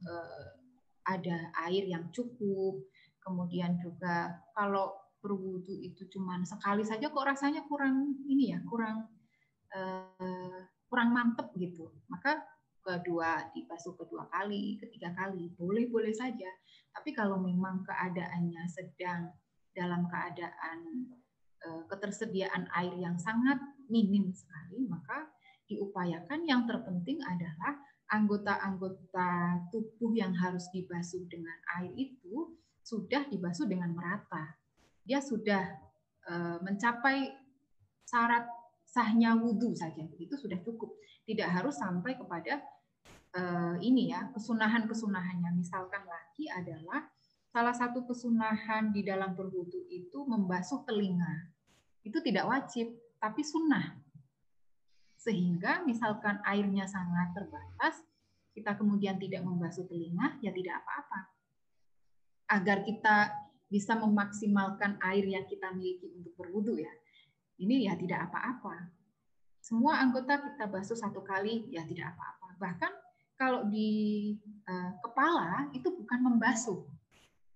Speaker 4: ada air yang cukup, kemudian juga kalau berwudu itu cuma sekali saja kok rasanya kurang kurang mantep gitu. Maka dibasuh kedua kali, ketiga kali, boleh-boleh saja. Tapi kalau memang keadaannya sedang dalam keadaan ketersediaan air yang sangat minim sekali, maka diupayakan yang terpenting adalah anggota-anggota tubuh yang harus dibasuh dengan air itu sudah dibasuh dengan merata. Dia sudah mencapai syarat sahnya wudhu saja, itu sudah cukup. Tidak harus sampai kepada ini ya, kesunahan-kesunahannya. Misalkan lagi adalah salah satu kesunahan di dalam berwudhu itu membasuh telinga. Itu tidak wajib, tapi sunnah. Sehingga misalkan airnya sangat terbatas, kita kemudian tidak membasuh telinga, ya tidak apa-apa. Agar kita bisa memaksimalkan air yang kita miliki untuk berwudhu ya. Ini ya tidak apa-apa. Semua anggota kita basuh satu kali, ya tidak apa-apa. Bahkan kalau di kepala itu bukan membasuh,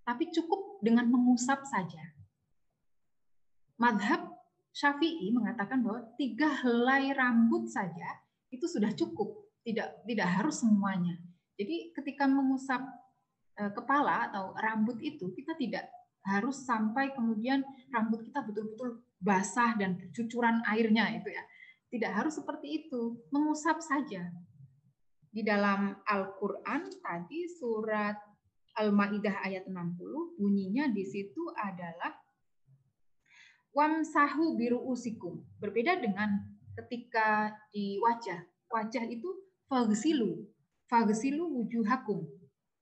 Speaker 4: tapi cukup dengan mengusap saja. Madhab Syafi'i mengatakan bahwa 3 helai rambut saja itu sudah cukup, tidak harus semuanya. Jadi ketika mengusap kepala atau rambut itu, kita tidak harus sampai kemudian rambut kita betul-betul basah dan cucuran airnya itu ya. Tidak harus seperti itu, mengusap saja. Di dalam Al-Qur'an tadi surat Al-Maidah ayat 60 bunyinya di situ adalah wamsahu biru'usikum. Berbeda dengan ketika di wajah. Wajah itu faghsilu wujuhakum.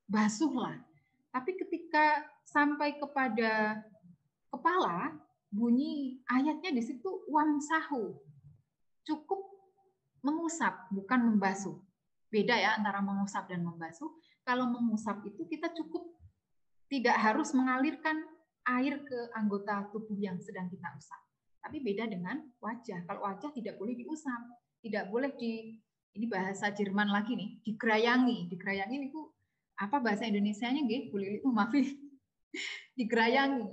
Speaker 4: Basuhlah. Tapi ketika sampai kepada kepala, bunyi ayatnya di situ wamsahu. Cukup mengusap, bukan membasuh. Beda ya antara mengusap dan membasuh. Kalau mengusap itu kita cukup tidak harus mengalirkan air ke anggota tubuh yang sedang kita usap. Tapi beda dengan wajah. Kalau wajah tidak boleh diusap, tidak boleh ini bahasa Jerman lagi nih, digerayangi. Digerayangi itu apa bahasa Indonesianya nggih? Bu Lili maaf. Digerayangi.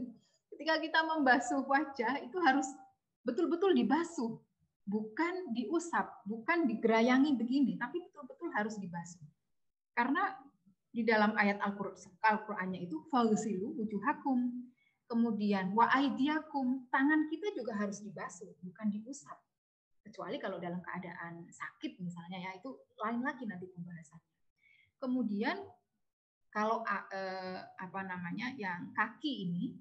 Speaker 4: Ketika kita membasuh wajah itu harus betul-betul dibasuh, bukan diusap, bukan digerayangi begini, tapi betul-betul harus dibasuh. Karena di dalam ayat Al-Qur'annya itu faghsilu wujuhakum. Kemudian wa aidiakum, tangan kita juga harus dibasuh, bukan diusap. Kecuali kalau dalam keadaan sakit misalnya ya, itu lain lagi nanti pembahasannya. Kemudian kalau yang kaki ini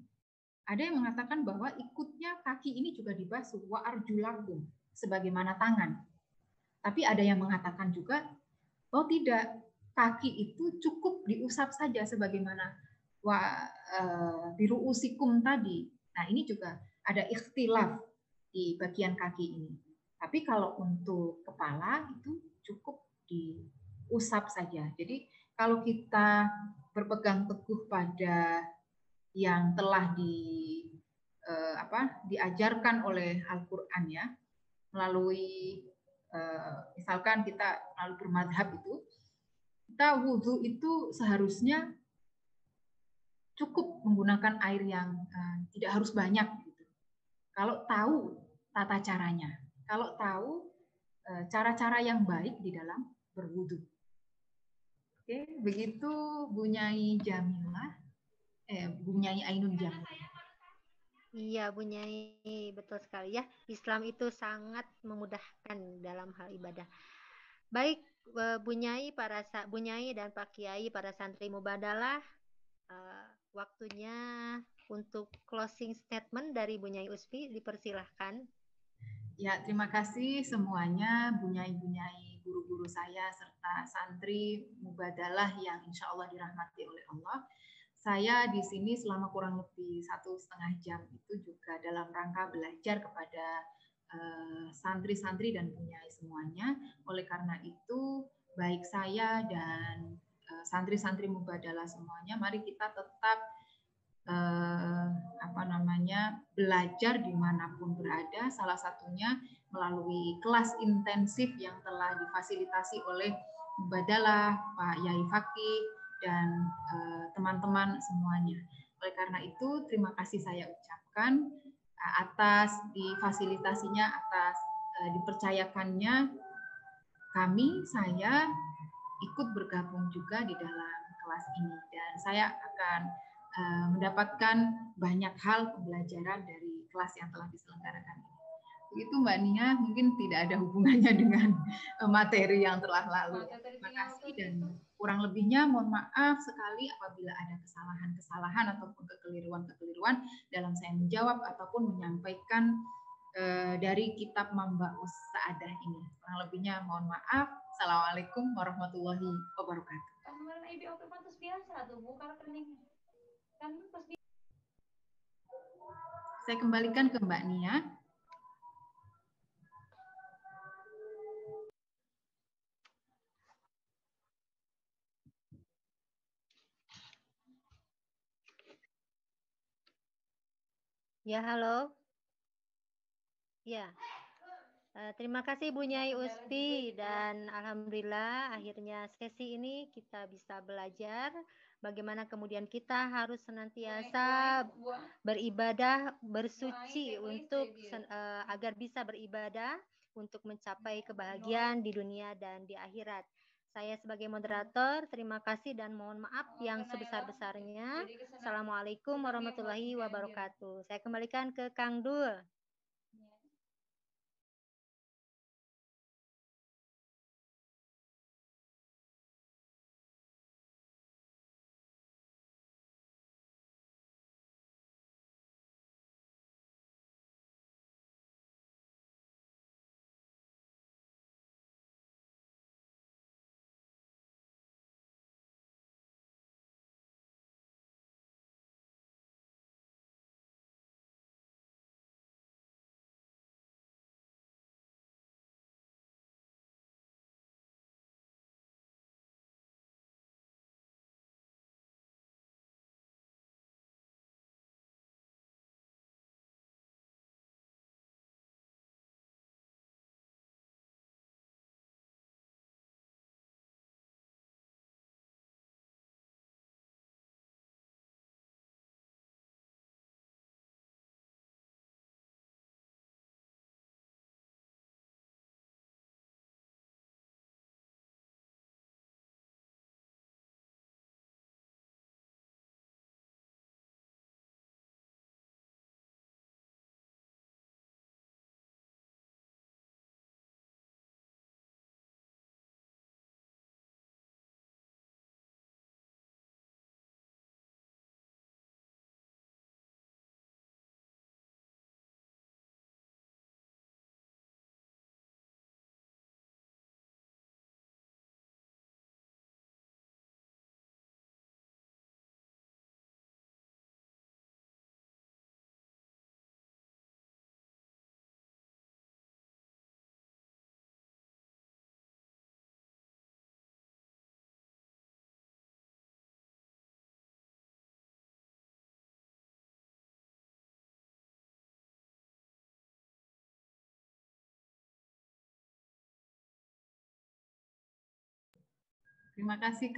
Speaker 4: ada yang mengatakan bahwa ikutnya kaki ini juga dibasuh wa arjulakum sebagaimana tangan. Tapi ada yang mengatakan juga oh tidak, kaki itu cukup diusap saja sebagaimana biru'usikum tadi. Nah, ini juga ada ikhtilaf di bagian kaki ini. Tapi kalau untuk kepala itu cukup diusap saja. Jadi kalau kita berpegang teguh pada yang telah diajarkan oleh Al-Qur'an ya, melalui misalkan kita melalui bermadhab itu, kita wudhu itu seharusnya cukup menggunakan air yang tidak harus banyak gitu. Kalau tahu tata caranya, kalau tahu cara-cara yang baik di dalam berwudu. Oke, begitu Bu Nyai Jamilah, Bu Nyai Ainun Jamilah.
Speaker 2: Iya, Bu Nyai, betul sekali ya. Islam itu sangat memudahkan dalam hal ibadah. Baik, Bu Nyai, Bu Nyai dan Pak Kiai, para santri mubadalah, waktunya untuk closing statement dari Bu Nyai Usfi, dipersilahkan.
Speaker 4: Ya, terima kasih semuanya, Bu Nyai, guru-guru saya, serta santri mubadalah yang insya Allah dirahmati oleh Allah. Saya di sini selama kurang lebih 1,5 jam itu juga dalam rangka belajar kepada santri-santri dan Bu Nyai semuanya. Oleh karena itu, baik saya dan santri-santri mubadalah semuanya, mari kita tetap belajar dimanapun berada, salah satunya melalui kelas intensif yang telah difasilitasi oleh mubadalah, Pak Yai Fakih, dan teman-teman semuanya. Oleh karena itu, terima kasih saya ucapkan atas difasilitasinya, atas dipercayakannya kami, saya ikut bergabung juga di dalam kelas ini, dan saya akan mendapatkan banyak hal pembelajaran dari kelas yang telah diselenggarakan ini. Begitu Mbak Nia, mungkin tidak ada hubungannya dengan materi yang telah lalu. Terima kasih, dan kurang lebihnya mohon maaf sekali apabila ada kesalahan-kesalahan ataupun kekeliruan-kekeliruan dalam saya menjawab ataupun menyampaikan dari kitab Mambaus Sa'adah ini. Kurang lebihnya mohon maaf. Assalamualaikum warahmatullahi wabarakatuh. Saya kembalikan ke Mbak Nia.
Speaker 2: Ya, halo. Ya, terima kasih Bu Nyai Uspi, dan alhamdulillah akhirnya sesi ini kita bisa belajar bagaimana kemudian kita harus senantiasa beribadah, bersuci untuk agar bisa beribadah untuk mencapai kebahagiaan di dunia dan di akhirat. Saya sebagai moderator, terima kasih dan mohon maaf yang sebesar-besarnya. Assalamualaikum warahmatullahi wabarakatuh. Saya kembalikan ke Kang Dul.
Speaker 4: Terima kasih.